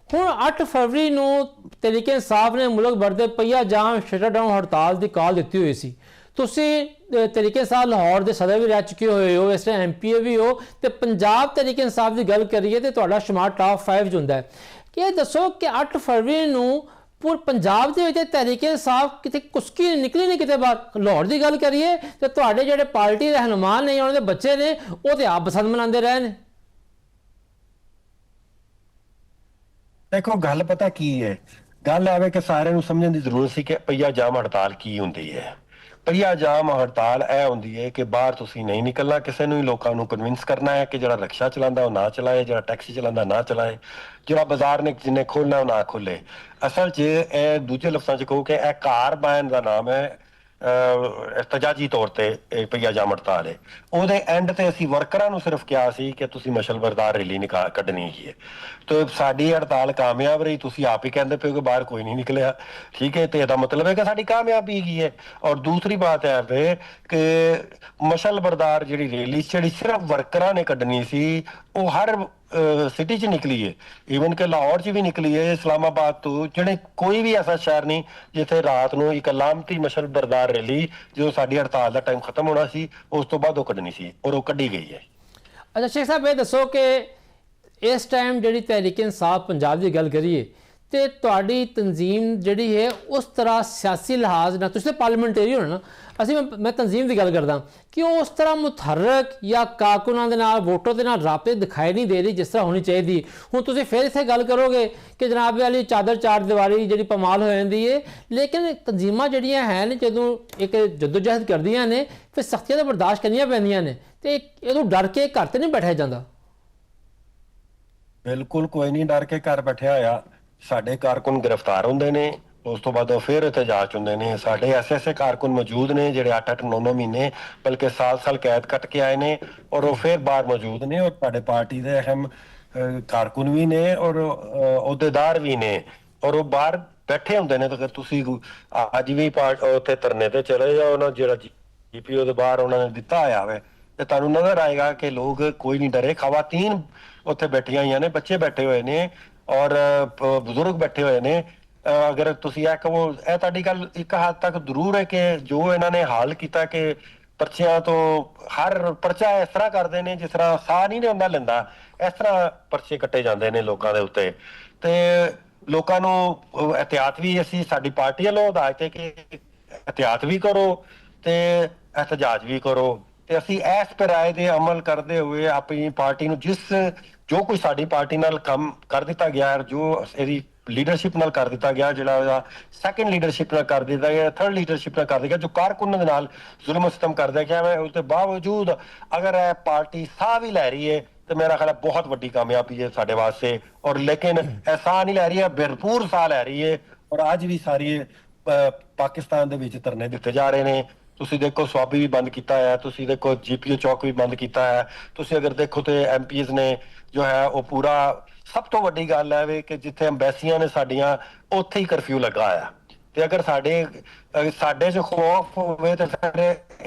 ਹੁਣ 8 ਫਰਵਰੀ ਨੂੰ ਤਹਿਰੀਕ ਇਨਸਾਫ ਨੇ ਮੁਲਕ ਭਰ ਦੇ ਪਈਆ ਜਾਮ ਸ਼ਟਰਡਾਊਨ ਹੜਤਾਲ ਦੀ ਕਾਲ ਦਿੱਤੀ ਹੋਈ ਸੀ। ਤੁਸੀਂ ਤਹਿਰੀਕ ਇਨਸਾਫ ਲਾਹੌਰ ਦੇ ਸਦਰ ਵੀ ਰਹਿ ਚੁੱਕੇ ਹੋਏ ਹੋ, ਇਸ ਤਰ੍ਹਾਂ MPA ਵੀ ਹੋ, ਤੇ ਪੰਜਾਬ ਤਹਿਰੀਕ ਇਨਸਾਫ ਦੀ ਗੱਲ ਕਰੀਏ ਤੇ ਤੁਹਾਡਾ ਸ਼ੁਮਾਰ ਟਾਪ 5 'ਚ ਹੁੰਦਾ ਹੈ। ਕਿ ਇਹ ਦੱਸੋ ਕਿ 8 ਫਰਵਰੀ ਨੂੰ ਪੂਰੇ ਪੰਜਾਬ ਦੇ ਵਿੱਚ ਤਹਿਰੀਕ ਇਨਸਾਫ ਕਿਤੇ ਕੁਸਕੀ ਨਿਕਲੀ ਨਹੀਂ ਕਿਤੇ ਬਾਹਰ। ਲਾਹੌਰ ਦੀ ਗੱਲ ਕਰੀਏ ਤੇ ਤੁਹਾਡੇ ਜਿਹੜੇ ਪਾਰਟੀ ਰਹਿਨੁਮਾ ਨੇ, ਉਹਨਾਂ ਦੇ ਬੱਚੇ ਨੇ, ਉਹ ਤੇ ਆਪ ਬਸੰਤ ਮਨਾਉਂਦੇ ਰਹੇ ਨੇ। ਦੇਖੋ ਗੱਲ ਪਤਾ ਕੀ ਹੈ, ਗੱਲ ਆਵੇ ਕਿ ਸਾਰਿਆਂ ਨੂੰ ਸਮਝਣ ਦੀ ਜ਼ਰੂਰਤ ਸੀ ਕਿ ਪਈਆ ਜਾਮ ਹੜਤਾਲ ਕੀ ਹੁੰਦੀ ਹੈ। ਪਈਆ ਜਾਮ ਹੜਤਾਲ ਇਹ ਹੁੰਦੀ ਹੈ ਕਿ ਬਾਹਰ ਤੁਸੀਂ ਨਹੀਂ ਨਿਕਲਣਾ, ਕਿਸੇ ਨੂੰ ਹੀ ਲੋਕਾਂ ਨੂੰ ਕਨਵਿੰਸ ਕਰਨਾ ਹੈ ਕਿ ਜਿਹੜਾ ਰਿਕਸ਼ਾ ਚਲਾਉਂਦਾ ਉਹ ਨਾ ਚਲਾਏ, ਜਿਹੜਾ ਟੈਕਸੀ ਚਲਾਉਂਦਾ ਨਾ ਚਲਾਏ, ਜਿਹੜਾ ਬਾਜ਼ਾਰ ਨੇ ਜਿੰਨੇ ਖੋਲਣਾ ਉਹ ਨਾ ਖੋਲੇ। ਅਸਲ 'ਚ ਇਹ ਦੂਜੇ ਲਫ਼ਜ਼ਾਂ 'ਚ ਕਹੋ ਕਿ ਇਹ ਕਾਰ ਬੈਨ ਦਾ ਨਾਮ ਹੈ, ਇhtਜਾਜੀ ਤੌਰ ਤੇ ਇਹ ਪਈਆ ਜਾਮ ਹੜਤਾਲ ਹੈ। ਉਹਦੇ ਐਂਡ ਤੇ ਅਸੀਂ ਵਰਕਰਾਂ ਨੂੰ ਸਿਰਫ ਕਿਹਾ ਸੀ ਕਿ ਤੁਸੀਂ ਮਸ਼ਲਬਰਦਾਰ ਰੈਲੀ ਕੱਢਣੀ ਹੈ। ਤੇ ਸਾਡੀ ਹੜਤਾਲ ਕਾਮਯਾਬ ਰਹੀ। ਤੁਸੀਂ ਆਪ ਹੀ ਕਹਿੰਦੇ ਪਏ ਕਿ ਬਾਹਰ ਕੋਈ ਨਹੀਂ ਨਿਕਲਿਆ, ਠੀਕ ਹੈ, ਤੇ ਇਹਦਾ ਮਤਲਬ ਹੈ ਕਿ ਸਾਡੀ ਕਾਮਯਾਬੀ ਹੈਗੀ ਹੈ। ਔਰ ਦੂਸਰੀ ਬਾਤ ਹੈ ਵੇ ਕਿ ਮਸ਼ਲਬਰਦਾਰ ਜਿਹੜੀ ਰੈਲੀ ਜਿਹੜੀ ਸਿਰਫ ਵਰਕਰਾਂ ਨੇ ਕੱਢਣੀ ਸੀ, ਉਹ ਹਰ ਸਿਟੀ 'ਚ ਨਿਕਲੀ ਹੈ। ਈਵਨ ਕਿ ਲਾਹੌਰ 'ਚ ਵੀ ਨਿਕਲੀ ਹੈ, ਇਸਲਾਮਾਬਾਦ ਤੋਂ, ਜਿਹੜੇ ਕੋਈ ਵੀ ਐਸਾ ਸ਼ਹਿਰ ਨਹੀਂ ਜਿੱਥੇ ਰਾਤ ਨੂੰ ਇੱਕ ਲਾਮਤੀ ਮਸ਼ਲਬਰਦਾਰ ਰੈਲੀ ਜਦੋਂ ਸਾਡੀ ਹੜਤਾਲ ਦਾ ਟਾਈਮ ਖਤਮ ਹੋਣਾ ਸੀ ਉਸ ਤੋਂ ਬਾਅਦ ਉਹ ਕੱਢਣੀ ਸੀ, ਔਰ ਉਹ ਕੱਢੀ ਗਈ ਹੈ। ਅੱਛਾ ਸ਼ੇਖ ਸਾਹਿਬ, ਇਹ ਦੱਸੋ ਕਿ ਇਸ ਟਾਈਮ ਜਿਹੜੀ ਤਹਿਰੀਕ ਇਨਸਾਫ ਪੰਜਾਬ ਦੀ ਗੱਲ ਕਰੀਏ ਤੇ ਤੁਹਾਡੀ ਤਨਜ਼ੀਮ ਜਿਹੜੀ ਹੈ ਉਸ ਤਰ੍ਹਾਂ ਸਿਆਸੀ ਲਿਹਾਜ਼ ਨਾਲ, ਤੁਸੀਂ ਪਾਰਲੀਮੈਂਟੇਰੀ ਹੋ ਨਾ, ਮੈਂ ਤਨਜ਼ੀਮ ਦੀ ਗੱਲ ਕਰਦਾ ਕਿ ਉਹ ਉਸ ਤਰ੍ਹਾਂ ਮੁਤਹਰਕ ਜਾਂ ਕਾਰਕੁਨਾਂ ਦੇ ਨਾਲ, ਵੋਟਰ ਦੇ ਨਾਲ ਰਾਬਤੇ ਦਿਖਾਈ ਨਹੀਂ ਦੇ ਰਹੀ ਜਿਸ ਤਰ੍ਹਾਂ ਹੋਣੀ ਚਾਹੀਦੀ। ਹੁਣ ਤੁਸੀਂ ਫਿਰ ਇੱਥੇ ਗੱਲ ਕਰੋਗੇ ਕਿ ਜਨਾਬ ਵਾਲੀ ਚਾਦਰ ਚਾਰ ਦੀਵਾਰੀ ਜਿਹੜੀ ਪਮਾਲ ਹੋ ਜਾਂਦੀ ਹੈ, ਲੇਕਿਨ ਤਨਜ਼ੀਮਾਂ ਜਿਹੜੀਆਂ ਹਨ ਜਦੋਂ ਇੱਕ ਜਦੋਜਹਿਦ ਕਰਦੀਆਂ ਨੇ ਫਿਰ ਸਖਤੀਆਂ ਤਾਂ ਬਰਦਾਸ਼ਤ ਕਰਨੀਆਂ ਪੈਂਦੀਆਂ ਨੇ, ਤੇ ਇਹਨੂੰ ਡਰ ਕੇ ਘਰ ਤੇ ਨਹੀਂ ਬੈਠਿਆ ਜਾਂਦਾ। ਬਿਲਕੁਲ ਕੋਈ ਨਹੀਂ ਡਰ ਕੇ ਘਰ ਬੈਠਿਆ ਹੋਇਆ। ਸਾਡੇ ਕਾਰਕੁਨ ਗ੍ਰਿਫਤਾਰ ਹੁੰਦੇ ਨੇ, ਉਸ ਤੋਂ ਬਾਅਦ ਉਹ ਫਿਰ ਇhtਜਾਜ ਹੁੰਦੇ ਨੇ। ਸਾਡੇ ਐਸੇ ਕਾਰਕੁਨ ਮੌਜੂਦ ਨੇ ਜਿਹੜੇ 8-8 9-9 ਮਹੀਨੇ ਬਲਕਿ ਸਾਲ ਕੈਦ ਕੱਟ ਕੇ ਆਏ ਨੇ, ਔਰ ਉਹ ਫਿਰ ਬਾਹਰ ਮੌਜੂਦ ਨੇ, ਔਰ ਸਾਡੇ ਪਾਰਟੀ ਦੇ ਅਹਿਮ ਕਾਰਕੁਨ ਵੀ ਨੇ ਔਰ ਅਹੁਦੇਦਾਰ ਵੀ ਨੇ, ਔਰ ਉਹ ਬਾਹਰ ਬੈਠੇ ਹੁੰਦੇ ਨੇ। ਤਾਂ ਤੁਸੀਂ ਅੱਜ ਵੀ ਉੱਥੇ ਧਰਨੇ ਤੇ ਚਲੇ ਜਾਓ ਨਾ, ਜਿਹੜਾ GPO ਦੇ ਬਾਹਰ ਉਹਨਾਂ ਨੇ ਦਿੱਤਾ ਹੋਇਆ ਵੇ, ਤੇ ਤੁਹਾਨੂੰ ਨਜ਼ਰ ਆਏਗਾ ਕਿ ਲੋਕ ਕੋਈ ਨਹੀਂ ਡਰੇ। ਖਵਾਤੀਨ ਉੱਥੇ ਬੈਠੀਆਂ ਹੋਈਆਂ ਨੇ, ਬੱਚੇ ਬੈਠੇ ਹੋਏ ਨੇ, ਔਰ ਬਜ਼ੁਰਗ ਬੈਠੇ ਹੋਏ ਨੇ। ਅਗਰ ਤੁਸੀਂ ਇਹ ਕਹੋ, ਇਹ ਤੁਹਾਡੀ ਗੱਲ ਇੱਕ ਹੱਦ ਤੱਕ ਜ਼ਰੂਰ ਹੈ ਕਿ ਜੋ ਇਹਨਾਂ ਨੇ ਹਾਲ ਕੀਤਾ ਕਿ ਪਰਚਿਆਂ ਤੋਂ ਹਰ ਪਰਚਾ ਇਸ ਤਰ੍ਹਾਂ ਕਰਦੇ ਨੇ ਜਿਸ ਤਰ੍ਹਾਂ ਸਾਹ ਨਹੀਂ ਹੁੰਦਾ ਲੈਂਦਾ, ਇਸ ਤਰ੍ਹਾਂ ਪਰਚੇ ਕੱਟੇ ਜਾਂਦੇ ਨੇ ਲੋਕਾਂ ਦੇ ਉੱਤੇ। ਤੇ ਲੋਕਾਂ ਨੂੰ ਇਹਤਿਆਤ ਵੀ ਅਸੀਂ ਸਾਡੀ ਪਾਰਟੀ ਵੱਲੋਂ ਹਦਾਇਤ ਹੈ ਕਿ ਇਹਤਿਆਤ ਵੀ ਕਰੋ ਤੇ ਇhtਜਾਜ ਵੀ ਕਰੋ। ਤੇ ਅਸੀਂ ਇਸ ਰਾਏ ਦੇ ਅਮਲ ਕਰਦੇ ਹੋਏ ਆਪਣੀ ਪਾਰਟੀ ਨੂੰ ਜੋ ਕੁਝ ਸਾਡੀ ਪਾਰਟੀ ਨਾਲ ਕੰਮ ਕਰ ਦਿੱਤਾ ਗਿਆ, ਜੋ ਇਹਦੀ ਲੀਡਰਸ਼ਿਪ ਨਾਲ ਕਰ ਦਿੱਤਾ ਗਿਆ, ਜਿਹੜਾ ਸੈਕੰਡ ਲੀਡਰਸ਼ਿਪ ਨਾਲ ਕਰ ਦਿੱਤਾ ਗਿਆ, ਥਰਡ ਲੀਡਰਸ਼ਿਪ ਨਾਲ ਕਰ ਦਿੱਤਾ ਗਿਆ, ਜੋ ਕਾਰਕੁਨਾਂ ਦੇ ਨਾਲ ਜ਼ੁਲਮ ਸਤਮ ਕਰਦਾ ਗਿਆ, ਮੈਂ ਉਸ ਦੇ ਬਾਵਜੂਦ ਅਗਰ ਇਹ ਪਾਰਟੀ ਸਾਹ ਵੀ ਲੈ ਰਹੀ ਹੈ ਤੇ ਮੇਰਾ ਖਿਆਲ ਹੈ ਬਹੁਤ ਵੱਡੀ ਕਾਮਯਾਬੀ ਹੈ ਸਾਡੇ ਵਾਸਤੇ। ਔਰ ਲੇਕਿਨ ਇਹ ਸਾਹ ਨਹੀਂ ਲੈ ਰਹੀ ਹੈ, ਭਰਪੂਰ ਸਾਹ ਲੈ ਰਹੀ ਹੈ। ਔਰ ਅੱਜ ਵੀ ਸਾਰੀ ਪਾਕਿਸਤਾਨ ਦੇ ਵਿੱਚ ਧਰਨੇ ਦਿੱਤੇ ਜਾ ਰਹੇ ਨੇ। ਤੁਸੀਂ ਦੇਖੋ ਸਵਾਬੀ ਵੀ ਬੰਦ ਕੀਤਾ ਹੈ, ਤੁਸੀਂ ਦੇਖੋ GPO ਚੌਕ ਵੀ ਬੰਦ ਕੀਤਾ ਹੈ, ਤੁਸੀਂ ਅਗਰ ਦੇਖੋ ਤੇ MPs ਨੇ ਜੋ ਹੈ ਉਹ ਪੂਰਾ, ਸਭ ਤੋਂ ਵੱਡੀ ਗੱਲ ਹੈ ਵੇ ਕਿ ਜਿੱਥੇ ਅੰਬੈਸੀਆਂ ਨੇ ਸਾਡੀਆਂ ਉੱਥੇ ਹੀ ਕਰਫਿਊ ਲੱਗਾ ਆ। ਤੇ ਅਗਰ ਸਾਡੇ 'ਚ ਖੌਫ ਹੋਵੇ ਤੇ ਸਾਡੇ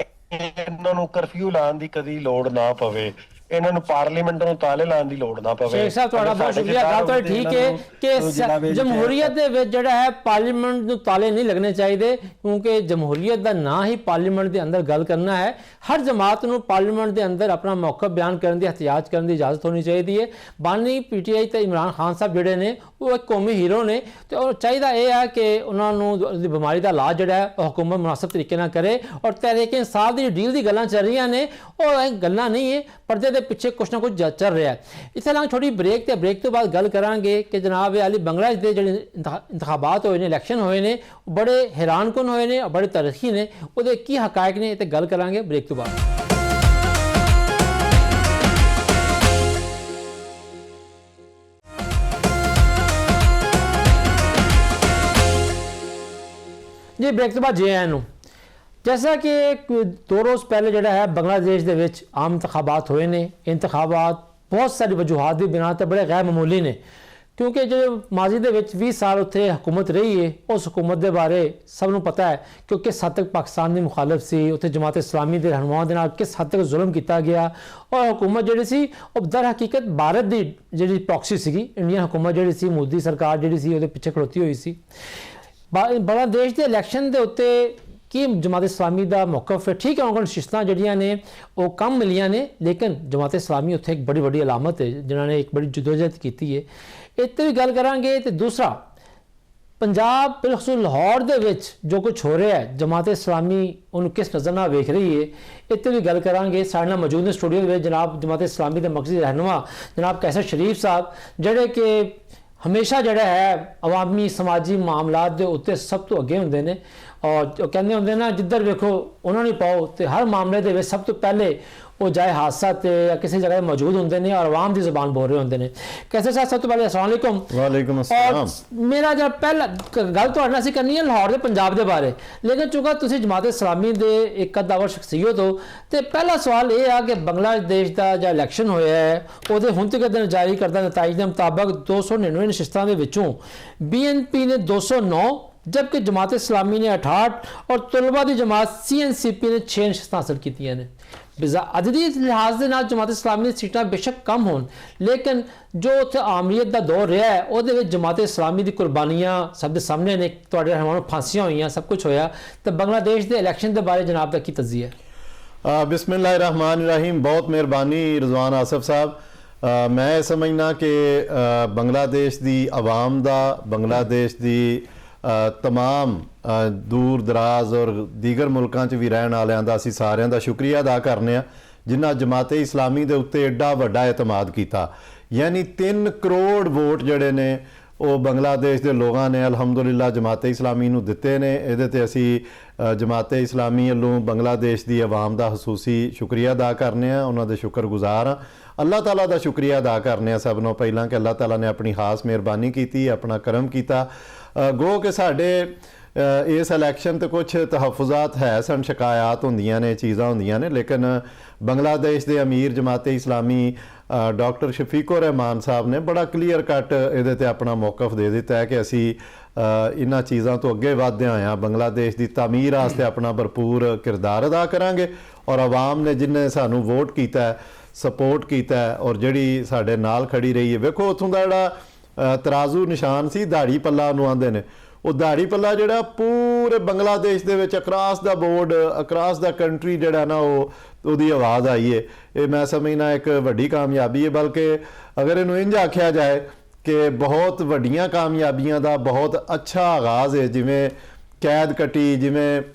ਇਹਨਾਂ ਨੂੰ ਕਰਫਿਊ ਲਾਉਣ ਦੀ ਕਦੀ ਲੋੜ ਨਾ ਪਵੇ। ਇਹਨਾਂ ਨੂੰ ਪਾਰਲੀਮੈਂਟ ਨੂੰ ਤਾਲੇ ਲਾਉਣ ਦੀ ਲੋੜ ਨਾ ਪਵੇ। ਸ਼ੇਖ ਸਾਹਿਬ ਤੁਹਾਡਾ ਬਹੁਤ ਸ਼ੁਕਰੀਆ। ਗੱਲ ਤੁਹਾਡੀ ਠੀਕ ਹੈ ਕਿ ਜਮਹੂਰੀਅਤ ਦੇ ਵਿੱਚ ਜਿਹੜਾ ਹੈ ਪਾਰਲੀਮੈਂਟ ਨੂੰ ਤਾਲੇ ਨਹੀਂ ਲੱਗਣੇ ਚਾਹੀਦੇ, ਕਿਉਂਕਿ ਜਮਹੂਰੀਅਤ ਦਾ ਨਾਂ ਹੀ ਪਾਰਲੀਮੈਂਟ ਦੇ ਅੰਦਰ ਗੱਲ ਕਰਨਾ ਹੈ। ਹਰ ਜਮਾਤ ਨੂੰ ਪਾਰਲੀਮੈਂਟ ਦੇ ਅੰਦਰ ਆਪਣਾ ਮੌਕਫ ਬਿਆਨ ਕਰਨ ਦੀ, ਇhtiyaj ਕਰਨ ਦੀ ਇਜਾਜ਼ਤ ਹੋਣੀ ਚਾਹੀਦੀ ਹੈ। ਬਾਨੀ PTI ਤੇ ਇਮਰਾਨ ਖਾਨ ਸਾਹਿਬ ਜਿਹੜੇ ਨੇ ਉਹ ਇੱਕ ਕੌਮੀ ਹੀਰੋ ਨੇ, ਤੇ ਉਹ ਚਾਹੀਦਾ ਇਹ ਹੈ ਕਿ ਉਹਨਾਂ ਨੂੰ ਬਿਮਾਰੀ ਦਾ ਇਲਾਜ ਜਿਹੜਾ ਹੈ ਉਹ ਹੁਕੂਮਤ ਮੁਨਾਸਬ ਤਰੀਕੇ ਨਾਲ ਕਰੇ। ਔਰ ਤਹਿਰੀਕ ਇਨਸਾਫ ਦੀ ਡੀਲ ਦੀ ਗੱਲਾਂ ਚੱਲ ਰਹੀਆਂ ਨੇ, ਉਹ ਗੱਲਾਂ ਨਹੀਂ ਹੈ, ਪਰਦੇ ਦੇ ਪਿੱਛੇ ਕੁਛ ਨਾ ਕੁਛ ਚੱਲ ਰਿਹਾ ਹੈ। ਇੱਥੇ ਲਾਂਗੇ ਛੋਟੀ ਬ੍ਰੇਕ, ਤੇ ਬ੍ਰੇਕ ਤੋਂ ਬਾਅਦ ਗੱਲ ਕਰਾਂਗੇ ਕਿ ਜਨਾਬ ਅਲੀ ਬੰਗਲਾਦੇਸ਼ ਦੇ ਜਿਹੜੇ ਇੰਤਖਾਬਾਤ ਹੋਏ ਨੇ, ਇਲੈਕਸ਼ਨ ਹੋਏ ਨੇ, ਉਹ ਬੜੇ ਹੈਰਾਨਕੁਨ ਹੋਏ ਨੇ, ਬੜੇ ਤਾਰੀਖੀ ਨੇ, ਉਹਦੇ ਕੀ ਹਕਾਇਕ ਨੇ, ਤੇ ਗੱਲ ਕਰਾਂਗੇ ਬ੍ਰੇਕ ਤੋਂ ਬਾਅਦ। जी ब्रेक तो बाद JNU जैसा कि 2 रोज़ पहले जोड़ा है बांग्लादेश के आम इंतखाबात हुए ने। इंतखाबात बहुत सारी वजूहत की बिना पर बड़े गैर मामूली ने, क्योंकि जो माजी के 20 साल उत्थे हुकूमत रही है, उस हुकूमत के बारे सबनों पता है कि किस हद तक पाकिस्तान की मुखालफ सी, उत्थे जमात इस्लामी के रहनुमाओं के नाल किस हद तक जुल्म किया गया। और हुकूमत जी सी दर हकीकत भारत की जी प्रॉक्सी सी, इंडियन हुकूमत जी सी, मोदी सरकार जी सी पिछे खड़ोती हुई सी। बांग्लादेश के इलैक्शन के उत्ते कि जमात इस्लामी का मौकफ है, ठीक है, उन्होंने शिश्तां जड़ियाँ ने वो कम मिलियां ने, लेकिन जमात इस्लामी उत्थे एक बड़ी बड़ी अलामत है जिन्होंने एक बड़ी जदोजहद की है। इतने भी गल करांगे। तो दूसरा पंजाब बिलखसूस लाहौर दे विच जो कुछ हो रहा है, जमात इस्लामी उन्होंने किस नज़र नाल वेख रही है, इतने भी गल करांगे। साडे नाल मौजूद ने स्टूडियो में जनाब जमात इस्लामी के मरकज़ी रहनुमा जनाब कैसर शरीफ साहब, जोड़े कि हमेशा जोड़ा है अवामी समाजी मामलात के उत्ते सब तो अगे होंगे ने, और कहते होंगे ना जिधर वेखो उन्होंने पाओ, तो हर मामले के सब तो पहले वो जाए हादसा या किसी जगह मौजूद होंगे ने और आवाम की ज़बान बोल रहे होंगे ने। कैसे साहब सब तो पहले अस्सलाम वालेकुम। वालेकुम अस्सलाम। और मेरा जो पहला गल तो असी करनी है लाहौर के पंजाब के बारे, लेकिन चूंकि तुम जमात इस्लामी के एक दावर शख्सियत हो, तो पहला सवाल ये है कि बांग्लादेश का जो इलैक्शन होया है वो हुण तक दिन जारी करदा नताइज के मुताबिक 299 नशिस्तां दे विचों BNP ने 209, जबकि जमात इस्लामी ने 68 और तलबा की जमात CNCP ने 6 नशिस्तां हासिल कीतियां ने। अददी लिहाज के नाल जमात इस्लामी की सीटां बेशक कम होन, लेकिन जो उत्थे आमरीत का दौर रहा है वो जमात इस्लामी की कुर्बानियाँ सब सामने ने, तुहाडे रहनुमाओं फांसियां हुई, सब कुछ होया। तो बांग्लादेश के इलैक्शन के बारे जनाब का की तज़िया है? बिस्मिल्लाहिर्रहमानिर्रहीम। बहुत मेहरबानी रिजवान आसफ साहब। मैं समझना कि बांग्लादेश की आवाम का, बांग्लादेश की तमाम दूर दराज और दीगर मुल्कों च भी रहने वालों का असीं सारिਆਂ ਦਾ शुक्रिया अदा करने जिन्हां जमाते इस्लामी के उत्ते एडा वड्डा एतमाद किया। यानी 3 करोड़ वोट जड़े ने वो बांग्लादेश के लोगों ने अलहमदुलिल्लाह जमाते इस्लामी नूं दिते ने। इहदे ते असीं जमाते इस्लामी वालों बांग्लादेश की आवाम का खसूसी शुक्रिया अदा करने, उन्हां दे शुक्रगुजार हाँ। अल्लाह ताला का शुक्रिया अदा करने सब नों पहलां कि अल्लाह ताला ने अपनी खास मेहरबानी की, अपना करम किया। गो कि साढ़े इस इलैक्शन तो कुछ तहफुजात है सन, शिकायत होंदियां ने, चीज़ां होंदियां ने, लेकिन बांग्लादेश के अमीर जमाते इस्लामी डॉक्टर शफीकुर रहमान साहब ने बड़ा क्लीयर कट ये ते अपना मौकफ दे दिता है कि असी इन्हां चीज़ों तो अगे वधदे आए हैं, बांग्लादेश की तामीर वास्ते अपना भरपूर किरदार अदा करांगे। और आवाम ने जिन्हें सानू वोट किया, सपोर्ट किया और जिहड़ी साडे नाल खड़ी रही है। वेखो उत्थों दा जिहड़ा तराजू निशान सी दाड़ी पल्ला नूं आंदे ने, वो दाड़ी पल्ला जिहड़ा पूरे बांग्लादेश दे विच across the board, across the country जिहड़ा ना ਉਹਦੀ आवाज़ आई है। ये मैं समझना एक वड्डी कामयाबी है, बल्कि अगर इन्हूं इंज आख्या जाए कि बहुत वड्डियां कामयाबियां दा बहुत अच्छा आगाज़ है। जिमें कैद कटी, जिमें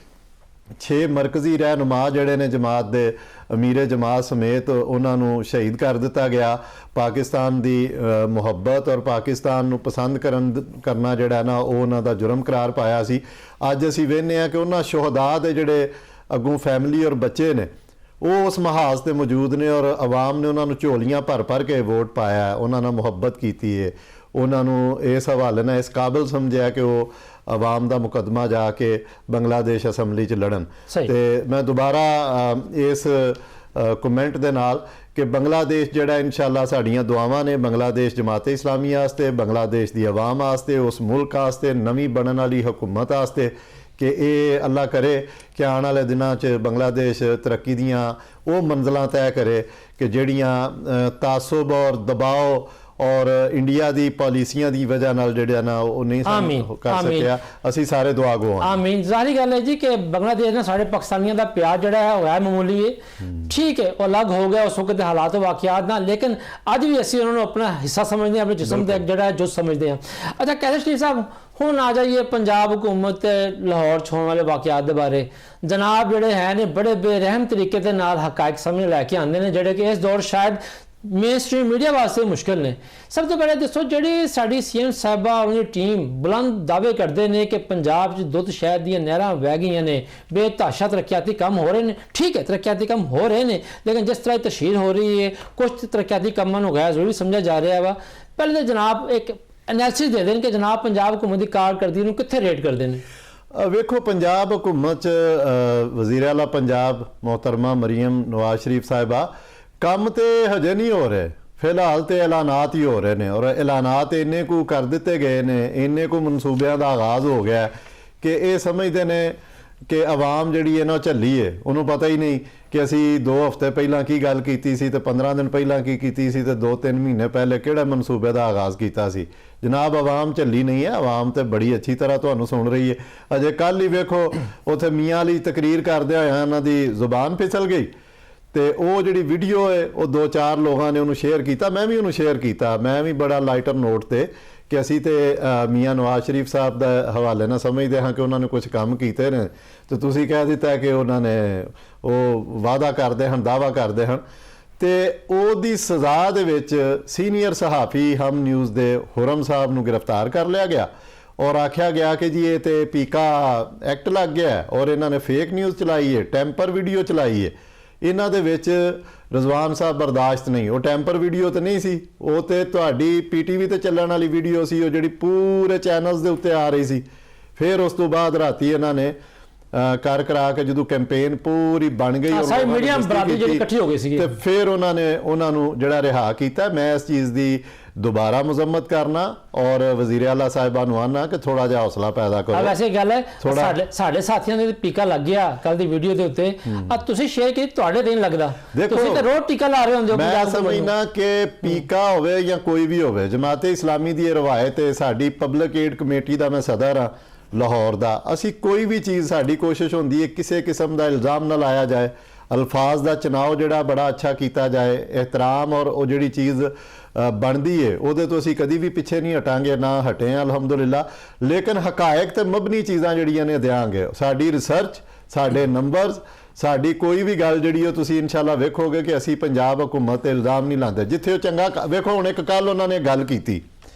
6 मरकजी रहनुमा जड़े ने जमात दे अमीरे जमात समेत उन्होंने शहीद कर दिता गया। पाकिस्तान की मुहब्बत और पाकिस्तान नूं पसंद करना जड़ा ना उन्हों का जुर्म करार पाया सी। अज असीं वेखने कि उन्होंने शोहदा दे जड़े अगों फैमिली और बच्चे ने वो उस महाज से मौजूद ने, और आवाम ने उन्होंने झोलियां भर भर के वोट पाया है, उन्होंने मुहब्बत की है, उन्होंने इस हवाले ने इस काबिल समझा कि वो आवाम का मुकदमा जाके बांग्लादेश असैम्बली च लड़न। तो मैं दोबारा इस कमेंट दे नाल कि बांग्लादेश जड़ा इंशाअल्लाह साड़ियां दुआवां ने बांग्लादेश जमाते इस्लामी वास्ते, बांग्लादेश की आवाम वास्ते, उस मुल्क वास्ते, नवीं बनने वाली हुकूमत वास्ते ਕਿ ਇਹ ਅੱਲਾ ਕਰੇ ਕਿ ਆਉਣ ਵਾਲੇ ਦਿਨਾਂ 'ਚ ਬੰਗਲਾਦੇਸ਼ ਤਰੱਕੀ ਦੀਆਂ ਉਹ ਮੰਜ਼ਲਾਂ ਤੈਅ ਕਰੇ ਕਿ ਜਿਹੜੀਆਂ ਤਾਸੁਬ ਔਰ ਦਬਾਅ ਔਰ ਇੰਡੀਆ ਦੀ ਪਾਲਿਸੀਆਂ ਦੀ ਵਜ੍ਹਾ ਨਾਲ ਜਿਹੜਾ ਨਾ ਉਹ ਨਹੀਂ ਕਰ ਸਕਿਆ। ਅਸੀਂ ਸਾਰੇ ਦੁਆ ਗੋ ਹਾਂ। ਆਮੀਨ। ਜ਼ਾਹਰੀ ਗੱਲ ਹੈ ਜੀ ਕਿ ਬੰਗਲਾਦੇਸ਼ ਨਾਲ ਸਾਡੇ ਪਾਕਿਸਤਾਨੀਆਂ ਦਾ ਪਿਆਰ ਜਿਹੜਾ ਹੈ ਉਹ ਹੈ ਮਾਮੂਲੀ ਹੈ, ਠੀਕ ਹੈ, ਉਹ ਅਲੱਗ ਹੋ ਗਿਆ ਉਸ ਵਕਤ ਦੇ ਹਾਲਾਤ ਵਾਕਿਆਤ ਨਾਲ, ਲੇਕਿਨ ਅੱਜ ਵੀ ਅਸੀਂ ਉਹਨਾਂ ਨੂੰ ਆਪਣਾ ਹਿੱਸਾ ਸਮਝਦੇ ਹਾਂ, ਆਪਣੇ ਜਿਸਮ ਦਾ ਜਿਹੜਾ ਜੁਜ਼ ਸਮਝਦੇ ਹਾਂ। ਅੱਛਾ ਕੈਸਰ ਸ਼ਰੀਫ ਸਾਹਿਬ, ਹੁਣ ਆ ਜਾਈਏ ਪੰਜਾਬ ਹੁਕੂਮਤ ਤੇ ਲਾਹੌਰ 'ਚ ਹੋਣ ਵਾਲੇ ਵਾਕਿਆਤ ਦੇ ਬਾਰੇ। ਜਨਾਬ ਜਿਹੜੇ ਹੈ ਨੇ ਬੜੇ ਬੇਰਹਿਮ ਤਰੀਕੇ ਦੇ ਨਾਲ ਹਕਾਇਕ ਸਾਹਮਣੇ ਲੈ ਕੇ ਆਉਂਦੇ ਨੇ, ਜਿਹੜੇ ਕਿ ਇਸ ਦੌਰ ਸ਼ਾਇਦ ਮੇਨ ਸਟ੍ਰੀਮ ਮੀਡੀਆ ਵਾਸਤੇ ਮੁਸ਼ਕਿਲ ਨੇ। ਸਭ ਤੋਂ ਪਹਿਲੇ ਦੱਸੋ, ਜਿਹੜੀ ਸਾਡੀ ਸੀਐਮ ਸਾਹਿਬਾ ਉਹਦੀ ਟੀਮ ਬੁਲੰਦ ਦਾਅਵੇ ਕਰਦੇ ਨੇ ਕਿ ਪੰਜਾਬ 'ਚ ਦੁੱਧ ਸ਼ਹਿਦ ਦੀਆਂ ਨਹਿਰਾਂ ਵਹਿ ਗਈਆਂ ਨੇ, ਬੇਤਹਾਸ਼ਾ ਤਰੱਕਿਆਤੀ ਕੰਮ ਹੋ ਰਹੇ ਨੇ, ਠੀਕ ਹੈ ਤਰੱਕਿਆਤੀ ਕੰਮ ਹੋ ਰਹੇ ਨੇ, ਲੇਕਿਨ ਜਿਸ ਤਰ੍ਹਾਂ ਤਸ਼ਹੀਰ ਹੋ ਰਹੀ ਹੈ ਕੁਝ ਤਰੱਕਿਆਤੀ ਕੰਮਾਂ ਨੂੰ ਗੈਰ ਜ਼ਰੂਰੀ ਸਮਝਿਆ ਜਾ ਰਿਹਾ ਵਾ। ਪਹਿਲੇ ਤਾਂ ਜਨਾਬ ਇੱਕ ਐਨਾਲਿਸਿਸ ਦੇ ਦੇਣ ਕਿ ਜਨਾਬ ਪੰਜਾਬ ਹੁਕੂਮਤ ਦੀ ਕਾਰਕਰਦਗੀ ਨੂੰ ਕਿੱਥੇ ਰੇਟ ਕਰਦੇ ਨੇ। ਵੇਖੋ ਪੰਜਾਬ ਹੁਕੂਮਤ 'ਚ ਵਜ਼ੀਰ ਆਲਾ ਪੰਜਾਬ ਮੁਹਤਰਮਾ ਮਰੀਮ ਨਵਾਜ਼ ਸ਼ਰੀਫ ਸਾਹਿਬਾ ਕੰਮ ਤੇ ਹਜੇ ਨਹੀਂ ਹੋ ਰਹੇ, ਫਿਲਹਾਲ ਤੇ ਐਲਾਨਾਤ ਹੀ ਹੋ ਰਹੇ ਨੇ, ਔਰ ਐਲਾਨਾਤ ਇੰਨੇ ਕੁ ਕਰ ਦਿੱਤੇ ਗਏ ਨੇ, ਇੰਨੇ ਕੁ ਮਨਸੂਬਿਆਂ ਦਾ ਆਗਾਜ਼ ਹੋ ਗਿਆ ਕਿ ਇਹ ਸਮਝਦੇ ਨੇ ਕਿ ਆਵਾਮ ਜਿਹੜੀ ਹੈ ਨਾ ਝੱਲੀ ਹੈ, ਉਹਨੂੰ ਪਤਾ ਹੀ ਨਹੀਂ ਕਿ ਅਸੀਂ 2 ਹਫ਼ਤੇ ਪਹਿਲਾਂ ਕੀ ਗੱਲ ਕੀਤੀ ਸੀ ਤੇ 15 ਦਿਨ ਪਹਿਲਾਂ ਕੀ ਕੀਤੀ ਸੀ ਤੇ 2-3 ਮਹੀਨੇ ਪਹਿਲੇ ਕਿਹੜਾ ਮਨਸੂਬੇ ਦਾ ਆਗਾਜ਼ ਕੀਤਾ ਸੀ। ਜਨਾਬ ਆਵਾਮ ਝੱਲੀ ਨਹੀਂ ਹੈ, ਆਵਾਮ ਤੇ ਬੜੀ ਅੱਛੀ ਤਰ੍ਹਾਂ ਤੁਹਾਨੂੰ ਸੁਣ ਰਹੀ ਹੈ। ਅਜੇ ਕੱਲ੍ਹ ਹੀ ਵੇਖੋ ਉੱਥੇ ਮੀਆਂ ਵਾਲੀ ਤਕਰੀਰ ਕਰਦਿਆਂ ਹੋਇਆਂ ਉਹਨਾਂ ਦੀ ਜ਼ੁਬਾਨ ਫਿਸਲ ਗਈ ਤੇ ਉਹ ਜਿਹੜੀ ਵੀਡੀਓ ਹੈ ਉਹ 2-4 ਲੋਕਾਂ ਨੇ ਉਹਨੂੰ ਸ਼ੇਅਰ ਕੀਤਾ, ਮੈਂ ਵੀ ਉਹਨੂੰ ਸ਼ੇਅਰ ਕੀਤਾ, ਮੈਂ ਵੀ ਬੜਾ ਲਾਈਟਰ ਨੋਟ ਤੇ ਕਿ ਅਸੀਂ ਤੇ ਮੀਆਂ ਨਵਾਜ਼ ਸ਼ਰੀਫ ਸਾਹਿਬ ਦਾ ਹਵਾਲੇ ਨਾਲ ਸਮਝਦੇ ਹਾਂ ਕਿ ਉਹਨਾਂ ਨੇ ਕੁਝ ਕੰਮ ਕੀਤੇ ਨੇ ਤੇ ਤੁਸੀਂ ਕਹਿ ਦਿੱਤਾ ਕਿ ਉਹਨਾਂ ਨੇ ਉਹ ਵਾਅਦਾ ਕਰਦੇ ਹਨ, ਦਾਅਵਾ ਕਰਦੇ ਹਨ। ਤੇ ਉਹਦੀ ਸਜ਼ਾ ਦੇ ਵਿੱਚ ਸੀਨੀਅਰ ਸਹਾਫੀ ਹਮ ਨਿਊਜ਼ ਦੇ ਹੁਰਮ ਸਾਹਿਬ ਨੂੰ ਗ੍ਰਿਫਤਾਰ ਕਰ ਲਿਆ ਗਿਆ ਔਰ ਆਖਿਆ ਗਿਆ ਕਿ ਜੀ ਇਹ ਤੇ ਪੀਕਾ ਐਕਟ ਲੱਗ ਗਿਆ ਔਰ ਇਹਨਾਂ ਨੇ ਫੇਕ ਨਿਊਜ਼ ਚਲਾਈ ਹੈ, ਟੈਂਪਰ ਵੀਡੀਓ ਚਲਾਈ ਹੈ। ਇਹਨਾਂ ਦੇ ਵਿੱਚ ਰਜ਼ਵਾਨ ਸਾਹਿਬ ਬਰਦਾਸ਼ਤ ਨਹੀਂ, ਉਹ ਟੈਂਪਰ ਵੀਡੀਓ ਤੇ ਨਹੀਂ ਸੀ, ਉਹ ਤੇ ਤੁਹਾਡੀ ਪੀਟੀਵੀ ਤੇ ਚੱਲਣ ਵਾਲੀ ਵੀਡੀਓ ਸੀ, ਉਹ ਜਿਹੜੀ ਪੂਰੇ ਚੈਨਲਸ ਦੇ ਉੱਤੇ ਆ ਰਹੀ ਸੀ। ਫਿਰ ਉਸ ਤੋਂ ਬਾਅਦ ਰਾਤੀ ਇਹਨਾਂ ਨੇ ਕਰਾ ਕੇ ਜਦੋਂ ਕੈਂਪੇਨ ਪੂਰੀ ਬਣ ਗਈ ਸਾਰੀ ਮੀਡੀਆ ਬਰਾਦਰੀ ਜਿਹੜੀ ਇਕੱਠੀ ਹੋ ਗਈ ਸੀ ਤੇ ਫਿਰ ਉਹਨਾਂ ਨੇ ਉਹਨਾਂ ਨੂੰ ਜਿਹੜਾ ਰਿਹਾ ਕੀਤਾ। ਮੈਂ ਇਸ ਚੀਜ਼ ਦੀ ਦੁਬਾਰਾ ਮੁਜ਼ੰਮਤ ਕਰਨਾ ਔਰ ਵਜ਼ੀਰ ਆਲਾ ਸਾਹਿਬਾਂ ਨੂੰ ਆਨਾ ਕਿ ਥੋੜਾ ਜਿਹਾ ਹੌਸਲਾ ਪੈਦਾ ਕਰੋ। ਵੈਸੇ ਗੱਲ ਹੈ ਸਾਡੇ ਸਾਥੀਆਂ ਦੇ ਟੀਕਾ ਲੱਗ ਗਿਆ ਕੱਲ ਦੀ ਵੀਡੀਓ ਦੇ ਉੱਤੇ, ਆ ਤੁਸੀਂ ਸ਼ੇਅਰ ਕੀਤੀ, ਤੁਹਾਡੇ ਨਹੀਂ ਲੱਗਦਾ, ਤੁਸੀਂ ਤਾਂ ਰੋਜ਼ ਟੀਕਾ ਲਾ ਰਹੇ ਹੁੰਦੇ ਹੋ। ਮੈਂ ਸਮਝਣਾ ਕਿ ਪੀਕਾ ਹੋਵੇ ਜਾਂ ਕੋਈ ਵੀ ਹੋਵੇ, ਜਮਾਤੇ ਇਸਲਾਮੀ ਦੀ ਇਹ ਰਵਾਇਤ ਹੈ, ਸਾਡੀ ਪਬਲਿਕ ਏਡ ਕਮੇਟੀ ਦਾ ਮੈਂ ਸਦਰ ਹਾਂ ਲਾਹੌਰ ਦਾ, ਅਸੀਂ ਕੋਈ ਵੀ ਚੀਜ਼ ਸਾਡੀ ਕੋਸ਼ਿਸ਼ ਹੁੰਦੀ ਹੈ ਕਿਸੇ ਕਿਸਮ ਦਾ ਇਲਜ਼ਾਮ ਨਾ ਲਾਇਆ ਜਾਏ, ਅਲਫਾਜ਼ ਦਾ ਚੁਣਾਵ ਜਿਹੜਾ ਬੜਾ ਅੱਛਾ ਕੀਤਾ ਜਾਏ, ਇਹਤਰਾਮ ਔਰ ਉਹ ਜਿਹੜੀ ਚੀਜ਼ ਬਣਦੀ ਹੈ ਉਹਦੇ ਤੋਂ ਅਸੀਂ ਕਦੀ ਵੀ ਪਿੱਛੇ ਨਹੀਂ ਹਟਾਂਗੇ, ਨਾ ਹਟੇ ਹਾਂ ਅਲਹਮਦੁਲਿਲਾ। ਲੇਕਿਨ ਹਕਾਇਕ ਤੇ ਮਬਨੀ ਚੀਜ਼ਾਂ ਜਿਹੜੀਆਂ ਨੇ ਦਿਆਂਗੇ, ਸਾਡੀ ਰਿਸਰਚ, ਸਾਡੇ ਨੰਬਰਸ, ਸਾਡੀ ਕੋਈ ਵੀ ਗੱਲ ਜਿਹੜੀ ਉਹ ਤੁਸੀਂ ਇਨਸ਼ਾਅੱਲਾ ਵੇਖੋਗੇ ਕਿ ਅਸੀਂ ਪੰਜਾਬ ਹੁਕੂਮਤ ਤੇ ਇਲਜ਼ਾਮ ਨਹੀਂ ਲਾਉਂਦੇ। ਜਿੱਥੇ ਉਹ ਚੰਗਾ ਵੇਖੋ, ਹੁਣ ਇੱਕ ਕੱਲ ਉਹਨਾਂ ਨੇ ਗੱਲ ਕੀਤੀ,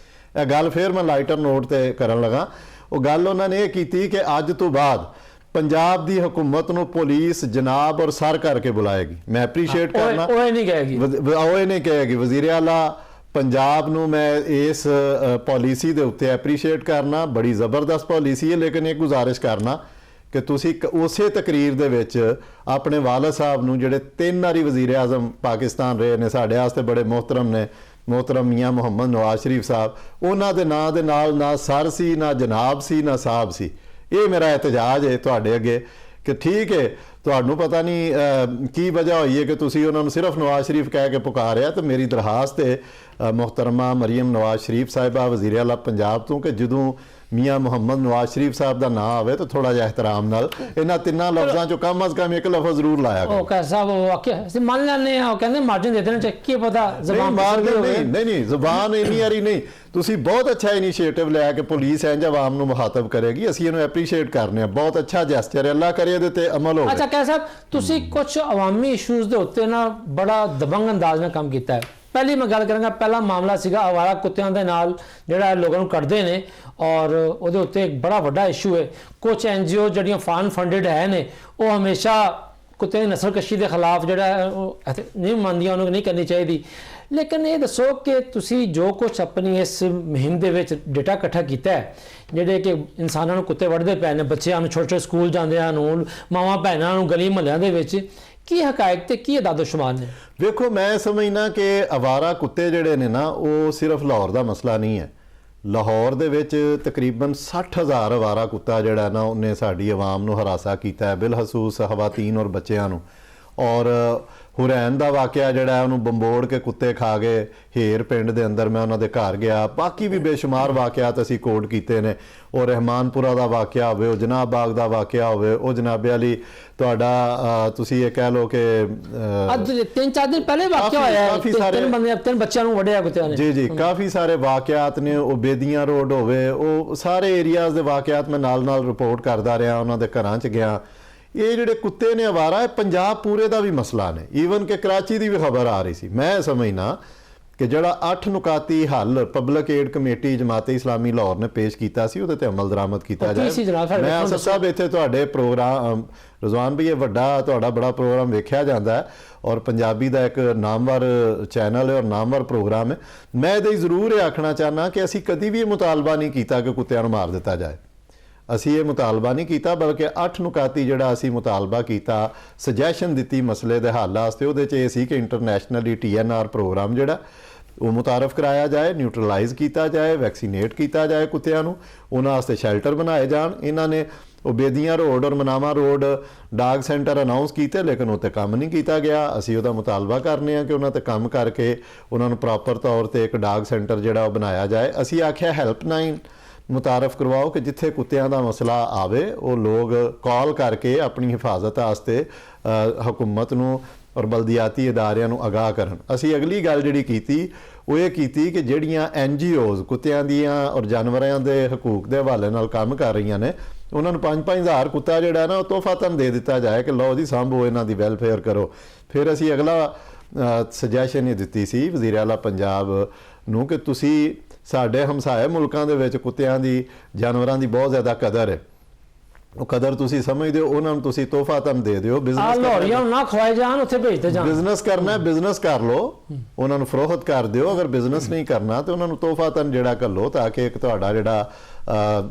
ਇਹ ਗੱਲ ਫਿਰ ਮੈਂ ਲਾਈਟਰ ਨੋਟ ਤੇ ਕਰਨ ਲਗਾ, ਉਹ ਗੱਲ ਉਹਨਾਂ ਨੇ ਇਹ ਕੀਤੀ ਕਿ ਅੱਜ ਤੋਂ ਬਾਅਦ ਪੰਜਾਬ ਦੀ ਹੁਕੂਮਤ ਨੂੰ ਪੁਲਿਸ ਜਨਾਬ ਔਰ ਸਰ ਕਰਕੇ ਬੁਲਾਏਗੀ। ਮੈਂ ਐਪਰੀਸ਼ੀਏਟ ਕਰਨਾ, ਉਹ ਨਹੀਂ ਕਹੇਗੀ ਵਜ਼ੀਰ ਆਲਾ ਪੰਜਾਬ ਨੂੰ ਮੈਂ ਇਸ ਪਾਲਿਸੀ ਦੇ ਉੱਤੇ ਐਪਰੀਸ਼ੀਏਟ ਕਰਨਾ, ਬੜੀ ਜ਼ਬਰਦਸਤ ਪਾਲਿਸੀ ਹੈ, ਲੇਕਿਨ ਇਹ ਗੁਜ਼ਾਰਿਸ਼ ਕਰਨਾ ਕਿ ਤੁਸੀਂ ਉਸੇ ਤਕਰੀਰ ਦੇ ਵਿੱਚ ਆਪਣੇ ਵਾਲਦ ਸਾਹਿਬ ਨੂੰ ਜਿਹੜੇ 3 ਵਾਰੀ ਵਜ਼ੀਰ ਆਜ਼ਮ ਪਾਕਿਸਤਾਨ ਰਹੇ ਨੇ, ਸਾਡੇ ਵਾਸਤੇ ਬੜੇ ਮੁਹਤਰਮ ਨੇ, ਮੁਹਤਰਮ ਮੀਆਂ ਮੁਹੰਮਦ ਨਵਾਜ਼ ਸ਼ਰੀਫ ਸਾਹਿਬ, ਉਹਨਾਂ ਦੇ ਨਾਂ ਦੇ ਨਾਲ ਨਾ ਸਰ ਸੀ, ਨਾ ਜਨਾਬ ਸੀ, ਨਾ ਸਾਹਿਬ ਸੀ। ਇਹ ਮੇਰਾ ਇਤਜਾਜ ਹੈ ਤੁਹਾਡੇ ਅੱਗੇ ਕਿ ਠੀਕ ਹੈ, ਤੁਹਾਨੂੰ ਪਤਾ ਨਹੀਂ ਕੀ ਵਜ੍ਹਾ ਹੋਈ ਹੈ ਕਿ ਤੁਸੀਂ ਉਹਨਾਂ ਨੂੰ ਸਿਰਫ ਨਵਾਜ਼ ਸ਼ਰੀਫ ਕਹਿ ਕੇ ਪੁਕਾਰਿਆ, ਤੇ ਮੇਰੀ ਦਰਖਾਸਤ ਹੈ ਮੁਹਤਰਮਾ ਮਰੀਮ ਨਵਾਜ਼ ਸ਼ਰੀਫ ਸਾਹਿਬਾ ਵਜ਼ੀਰ ਆਲਾ ਪੰਜਾਬ ਤੋਂ ਕਿ ਜਦੋਂ ਮੀਆਂ ਮੁਹੰਮਦ ਨਵਾਜ਼ ਸ਼ਰੀਫ ਸਾਹਿਬ ਦਾ ਨਾਂ ਆਵੇ ਤਾਂ ਥੋੜਾ ਜਿਹਾ ਇਹਤਰਾਮ ਨਾਲ ਇਹਨਾਂ 3 ਲਫ਼ਜ਼ਾਂ ਚੋਂ ਕਮ ਅਜ਼ ਕਮ ਇੱਕ ਲਫ਼ਜ਼ ਜ਼ਰੂਰ ਲਾਇਆ ਕਰੋ। ਉਹ ਕਹ ਸਾਹਿਬ ਉਹ ਆਖਿਆ ਅਸੀਂ ਮੰਨ ਲੈਂਦੇ ਆ, ਉਹ ਕਹਿੰਦੇ ਮਾਰਜਨ ਦੇ ਦੇਣਾ ਚਾਹੀਏ, ਕੀ ਪਤਾ ਜ਼ਬਾਨ ਨਹੀਂ ਜ਼ਬਾਨ ਇੰਨੀ ਵਾਰੀ ਨਹੀਂ, ਤੁਸੀਂ ਬਹੁਤ ਅੱਛਾ ਇਨੀਸ਼ੀਏਟਿਵ ਲਿਆ ਕਿ ਪੁਲਿਸ ਇੰਜ ਆਵਾਮ ਨੂੰ ਮੁਖਾਤਬ ਕਰੇਗੀ, ਅਸੀਂ ਇਹਨੂੰ ਐਪਰੀਸ਼ੀਏਟ ਕਰਨੇ ਆ, ਬਹੁਤ ਅੱਛਾ ਜੈਸਚਰ ਹੈ, ਅੱਲਾਹ ਕਰੇ ਇਹਦੇ ਤੇ ਅਮਲ ਹੋਵੇ। ਅੱਛਾ ਕਹ ਸਾਹਿਬ, ਤੁਸੀਂ ਕੁਝ ਅਵਾਮੀ ਇਸ਼ੂਜ਼ ਦੇ ਉੱਤੇ ਨਾ ਬੜਾ ਦਬੰਗ ਅੰਦਾਜ਼ ਨਾਲ ਕੰਮ ਕੀਤਾ ਹੈ। ਪਹਿਲੀ ਮੈਂ ਗੱਲ ਕਰਾਂਗਾ, ਪਹਿਲਾ ਮਾਮਲਾ ਸੀਗਾ ਆਵਾਰਾ ਕੁੱਤਿਆਂ ਦੇ ਨਾਲ ਜਿਹੜਾ ਲੋਕਾਂ ਨੂੰ ਕੱਢਦੇ ਨੇ, ਔਰ ਉਹਦੇ ਉੱਤੇ ਇੱਕ ਬੜਾ ਵੱਡਾ ਇਸ਼ੂ ਹੈ। ਕੁਝ NGO ਜਿਹੜੀਆਂ ਫਨ ਫੰਡਡ ਹੈ ਨੇ, ਉਹ ਹਮੇਸ਼ਾ ਕੁੱਤੇ ਦੀ ਨਸਲਕਸ਼ੀ ਦੇ ਖਿਲਾਫ ਜਿਹੜਾ ਉਹ ਨਹੀਂ ਮੰਨਦੀਆਂ, ਉਹਨੂੰ ਨਹੀਂ ਕਰਨੀ ਚਾਹੀਦੀ। ਲੇਕਿਨ ਇਹ ਦੱਸੋ ਕਿ ਤੁਸੀਂ ਜੋ ਕੁਝ ਆਪਣੀ ਇਸ ਮੁਹਿੰਮ ਦੇ ਵਿੱਚ ਡੇਟਾ ਇਕੱਠਾ ਕੀਤਾ ਹੈ, ਜਿਹੜੇ ਕਿ ਇਨਸਾਨਾਂ ਨੂੰ ਕੁੱਤੇ ਵੱਢਦੇ ਪਏ ਨੇ, ਬੱਚਿਆਂ ਨੂੰ ਛੋਟੇ ਸਕੂਲ ਜਾਂਦਿਆਂ ਨੂੰ, ਮਾਵਾਂ ਭੈਣਾਂ ਨੂੰ ਗਲੀ ਮੁਹੱਲਿਆਂ ਦੇ ਵਿੱਚ, ਕੀ ਹਕਾਇਕ ਤੇ ਕੀ ਅਦਾਦੋ ਸ਼ੁਮਾਰ ਨੇ? ਵੇਖੋ ਮੈਂ ਸਮਝਣਾ ਕਿ ਅਵਾਰਾ ਕੁੱਤੇ ਜਿਹੜੇ ਨੇ ਨਾ, ਉਹ ਸਿਰਫ ਲਾਹੌਰ ਦਾ ਮਸਲਾ ਨਹੀਂ ਹੈ। ਲਾਹੌਰ ਦੇ ਵਿੱਚ ਤਕਰੀਬਨ 60,000 ਅਵਾਰਾ ਕੁੱਤਾ ਜਿਹੜਾ ਨਾ ਉਹਨੇ ਸਾਡੀ ਆਵਾਮ ਨੂੰ ਹਰਾਸਾ ਕੀਤਾ ਹੈ, ਬਿਲਖਸੂਸ ਖਵਾਤੀਨ ਔਰ ਬੱਚਿਆਂ ਨੂੰ। ਔਰ ਹੁਰੈਨ ਦਾ ਵਾਕਿਆ ਜਿਹੜਾ ਉਹਨੂੰ ਬੰਬੋੜ ਕੇ ਕੁੱਤੇ ਖਾ ਗਏ ਹੇਰ ਪਿੰਡ ਦੇ ਅੰਦਰ, ਮੈਂ ਉਹਨਾਂ ਦੇ ਘਰ ਗਿਆ। ਬਾਕੀ ਵੀ ਬੇਸ਼ੁਮਾਰ ਵਾਕਿਆਤ ਅਸੀਂ ਕੋਡ ਕੀਤੇ ਨੇ। ਉਹ ਰਹਿਮਾਨਪੁਰਾ ਦਾ ਵਾਕਿਆ ਹੋਵੇ, ਉਹ ਜਨਾਬ ਬਾਗ ਦਾ ਵਾਕਿਆ ਹੋਵੇ, ਉਹ ਜਨਾਬੇ ਅਲੀ ਤੁਹਾਡਾ ਤੁਸੀਂ ਇਹ ਕਹਿ ਲਓ ਕਿ ਅੱਜ 3-4 ਦਿਨ ਪਹਿਲੇ ਵਾਕਿਆ ਹੋਇਆ ਹੈ, ਤਿੰਨ ਬੱਚਿਆਂ ਨੂੰ ਵੱਢਿਆ ਕੁੱਤਿਆਂ ਨੇ। ਜੀ ਕਾਫੀ ਸਾਰੇ ਵਾਕਿਆਤ ਨੇ। ਉਹ ਬੇਦੀਆਂ ਰੋਡ ਹੋਵੇ, ਉਹ ਸਾਰੇ ਏਰੀਆਜ਼ ਦੇ ਵਾਕਿਆਤ ਮੈਂ ਨਾਲ ਰਿਪੋਰਟ ਕਰਦਾ ਰਿਹਾ, ਉਹਨਾਂ ਦੇ ਘਰਾਂ 'ਚ ਗਿਆ। ਇਹ ਜਿਹੜੇ ਕੁੱਤੇ ਨੇ ਅਵਾਰਾ, ਇਹ ਪੰਜਾਬ ਪੂਰੇ ਦਾ ਵੀ ਮਸਲਾ ਨੇ। ਈਵਨ ਕਿ ਕਰਾਚੀ ਦੀ ਵੀ ਖਬਰ ਆ ਰਹੀ ਸੀ। ਮੈਂ ਸਮਝਣਾ ਕਿ ਜਿਹੜਾ 8 ਨੁਕਾਤੀ ਹੱਲ ਪਬਲਿਕ ਏਡ ਕਮੇਟੀ ਜਮਾਤੇ ਇਸਲਾਮੀ ਲਾਹੌਰ ਨੇ ਪੇਸ਼ ਕੀਤਾ ਸੀ, ਉਹਦੇ ਤੇ ਅਮਲ ਦਰਾਮਦ ਕੀਤਾ ਜਾਏ। ਮੈਂ ਆਸਫ ਸਾਹਿਬ ਇੱਥੇ ਤੁਹਾਡੇ ਪ੍ਰੋਗਰਾਮ ਰਜ਼ਵਾਨ ਵੀ ਇਹ ਵੱਡਾ ਤੁਹਾਡਾ ਬੜਾ ਪ੍ਰੋਗਰਾਮ ਵੇਖਿਆ ਜਾਂਦਾ ਹੈ ਔਰ ਪੰਜਾਬੀ ਦਾ ਇੱਕ ਨਾਮਵਰ ਚੈਨਲ ਹੈ ਔਰ ਨਾਮਵਰ ਪ੍ਰੋਗਰਾਮ ਹੈ। ਮੈਂ ਇਹਦੇ ਜ਼ਰੂਰ ਇਹ ਆਖਣਾ ਚਾਹੁੰਦਾ ਕਿ ਅਸੀਂ ਕਦੀ ਵੀ ਇਹ ਮੁਤਾਲਬਾ ਨਹੀਂ ਕੀਤਾ ਕਿ ਕੁੱਤਿਆਂ ਨੂੰ ਮਾਰ ਦਿੱਤਾ ਜਾਏ। ਅਸੀਂ ਇਹ ਮੁਤਾਲਬਾ ਨਹੀਂ ਕੀਤਾ, ਬਲਕਿ 8 ਨੁਕਾਤੀ ਜਿਹੜਾ ਅਸੀਂ ਮੁਤਾਲਬਾ ਕੀਤਾ, ਸੁਜੈਸ਼ਨ ਦਿੱਤੀ ਮਸਲੇ ਦੇ ਹੱਲ ਵਾਸਤੇ, ਉਹਦੇ 'ਚ ਇਹ ਸੀ ਕਿ ਇੰਟਰਨੈਸ਼ਨਲੀ TNR ਪ੍ਰੋਗਰਾਮ ਜਿਹੜਾ ਉਹ ਮੁਤਾਰਫ ਕਰਾਇਆ ਜਾਏ, ਨਿਊਟਰਲਾਈਜ਼ ਕੀਤਾ ਜਾਏ, ਵੈਕਸੀਨੇਟ ਕੀਤਾ ਜਾਏ ਕੁੱਤਿਆਂ ਨੂੰ, ਉਹਨਾਂ ਵਾਸਤੇ ਸ਼ੈਲਟਰ ਬਣਾਏ ਜਾਣ। ਇਹਨਾਂ ਨੇ ਉਹ ਬੇਦੀਆਂ ਰੋਡ ਔਰ Manawa road dog centre announce ਕੀਤੇ, ਲੇਕਿਨ ਉਹ 'ਤੇ ਕੰਮ ਨਹੀਂ ਕੀਤਾ ਗਿਆ। ਅਸੀਂ ਉਹਦਾ ਮੁਤਾਲਬਾ ਕਰਨੇ ਆ ਕਿ ਉਹਨਾਂ 'ਤੇ ਕੰਮ ਕਰਕੇ ਉਹਨਾਂ ਨੂੰ ਪ੍ਰੋਪਰ ਤੌਰ 'ਤੇ ਇੱਕ ਡਾਗ ਸੈਂਟਰ ਜਿਹੜਾ ਉਹ ਬਣਾਇਆ ਜਾਏ। ਅਸੀਂ ਆਖਿਆ ਹੈਲਪਲਾਈਨ ਮੁਤਾਰਫ ਕਰਵਾਓ ਕਿ ਜਿੱਥੇ ਕੁੱਤਿਆਂ ਦਾ ਮਸਲਾ ਆਵੇ ਉਹ ਲੋਕ ਕਾਲ ਕਰਕੇ ਆਪਣੀ ਹਿਫਾਜ਼ਤ ਵਾਸਤੇ ਹਕੂਮਤ ਨੂੰ ਔਰ ਬਲਦੀਆਤੀ ਇਦਾਰਿਆਂ ਨੂੰ ਆਗਾਹ ਕਰਨ। ਅਸੀਂ ਅਗਲੀ ਗੱਲ ਜਿਹੜੀ ਕੀਤੀ ਉਹ ਇਹ ਕੀਤੀ ਕਿ ਜਿਹੜੀਆਂ NGOs ਕੁੱਤਿਆਂ ਦੀਆਂ ਔਰ ਜਾਨਵਰਾਂ ਦੇ ਹਕੂਕ ਦੇ ਹਵਾਲੇ ਨਾਲ ਕੰਮ ਕਰ ਰਹੀਆਂ ਨੇ, ਉਹਨਾਂ ਨੂੰ 5-5 ਹਜ਼ਾਰ ਕੁੱਤਾ ਜਿਹੜਾ ਨਾ ਉਹ ਤੋਹਫਾਤਨ ਦੇ ਦਿੱਤਾ ਜਾਏ ਕਿ ਲਓ ਜੀ ਸਾਂਭੋ, ਇਹਨਾਂ ਦੀ ਵੈਲਫੇਅਰ ਕਰੋ। ਫਿਰ ਅਸੀਂ ਅਗਲਾ ਸੁਜੈਸ਼ਨ ਇਹ ਦਿੱਤੀ ਸੀ ਵਜ਼ੀਰ ਆਲਾ ਪੰਜਾਬ ਨੂੰ ਕਿ ਤੁਸੀਂ ਸਾਡੇ ਹਮਸਾਏ ਮੁਲਕਾਂ ਦੇ ਵਿੱਚ ਕੁੱਤਿਆਂ ਦੀ ਜਾਨਵਰਾਂ ਦੀ ਬਹੁਤ ਜ਼ਿਆਦਾ ਕਦਰ ਹੈ, ਉਹ ਕਦਰ ਤੁਸੀਂ ਸਮਝਦੇ ਹੋ, ਉਹਨਾਂ ਨੂੰ ਤੁਸੀਂ ਤੋਹਫਾਤਨ ਦੇ ਦਿਓ। ਬਿਜ਼ਨਸ ਕਰਨਾ ਬਿਜ਼ਨਸ ਕਰ ਲਓ, ਉਹਨਾਂ ਨੂੰ ਫਰੋਖਤ ਕਰ ਦਿਓ। ਅਗਰ ਬਿਜ਼ਨਸ ਨਹੀਂ ਕਰਨਾ ਤੇ ਉਹਨਾਂ ਨੂੰ ਤੋਹਫਾਤਨ ਜਿਹੜਾ ਘੱਲੋ, ਤਾਂ ਕਿ ਇੱਕ ਤੁਹਾਡਾ ਜਿਹੜਾ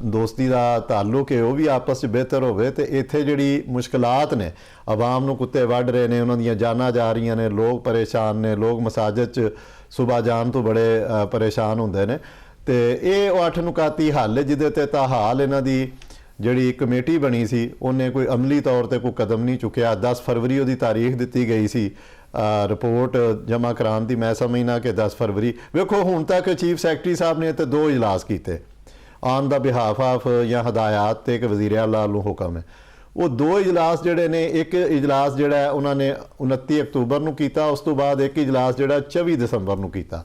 ਦੋਸਤੀ ਦਾ ਤਾਲੁਕ ਹੈ ਉਹ ਵੀ ਆਪਸ 'ਚ ਬਿਹਤਰ ਹੋਵੇ। ਤੇ ਇੱਥੇ ਜਿਹੜੀ ਮੁਸ਼ਕਲਾਤ ਨੇ, ਆਵਾਮ ਨੂੰ ਕੁੱਤੇ ਵੱਢ ਰਹੇ ਨੇ, ਉਹਨਾਂ ਦੀਆਂ ਜਾਨਾਂ ਜਾ ਰਹੀਆਂ ਨੇ, ਲੋਕ ਪਰੇਸ਼ਾਨ ਨੇ, ਲੋਕ ਮਸਾਜਦ 'ਚ ਸੁਬਹ ਜਾਣ ਤੋਂ ਬੜੇ ਪਰੇਸ਼ਾਨ ਹੁੰਦੇ ਨੇ। ਤੇ ਇਹ ਉਹ 8 ਨੁਕਾਤੀ ਹੱਲ ਹੈ ਜਿਹਦੇ ਤੇ ਤਾਹਾਲ ਇਹਨਾਂ ਦੀ ਜਿਹੜੀ ਕਮੇਟੀ ਬਣੀ ਸੀ ਉਹਨੇ ਕੋਈ ਅਮਲੀ ਤੌਰ ਤੇ ਕੋਈ ਕਦਮ ਨਹੀਂ ਚੁੱਕਿਆ। 10 ਫਰਵਰੀ ਉਹਦੀ ਤਾਰੀਖ ਦਿੱਤੀ ਗਈ ਸੀ ਰਿਪੋਰਟ ਜਮ੍ਹਾਂ ਕਰਾਉਣ ਦੀ। ਮੈਂ ਸਮਝਣਾ ਕਿ 10 ਫਰਵਰੀ ਵੇਖੋ ਹੁਣ ਤੱਕ ਚੀਫ ਸੈਕਟਰੀ ਸਾਹਿਬ ਨੇ ਤੇ 2 ਇਜਲਾਸ ਕੀਤੇ ਆਨ ਦਾ ਬਿਹਾਫ ਆਫ ਜਾਂ ਹਦਾਇਤ ਤੇ ਇੱਕ ਵਜ਼ੀਰ ਆਲਾ ਨੂੰ ਹੁਕਮ ਹੈ। ਉਹ 2 ਇਜਲਾਸ ਜਿਹੜੇ ਨੇ, ਇੱਕ ਇਜਲਾਸ ਜਿਹੜਾ ਉਹਨਾਂ ਨੇ 29 ਅਕਤੂਬਰ ਨੂੰ ਕੀਤਾ, ਉਸ ਤੋਂ ਬਾਅਦ ਇੱਕ ਇਜਲਾਸ ਜਿਹੜਾ 24 ਦਸੰਬਰ ਨੂੰ ਕੀਤਾ।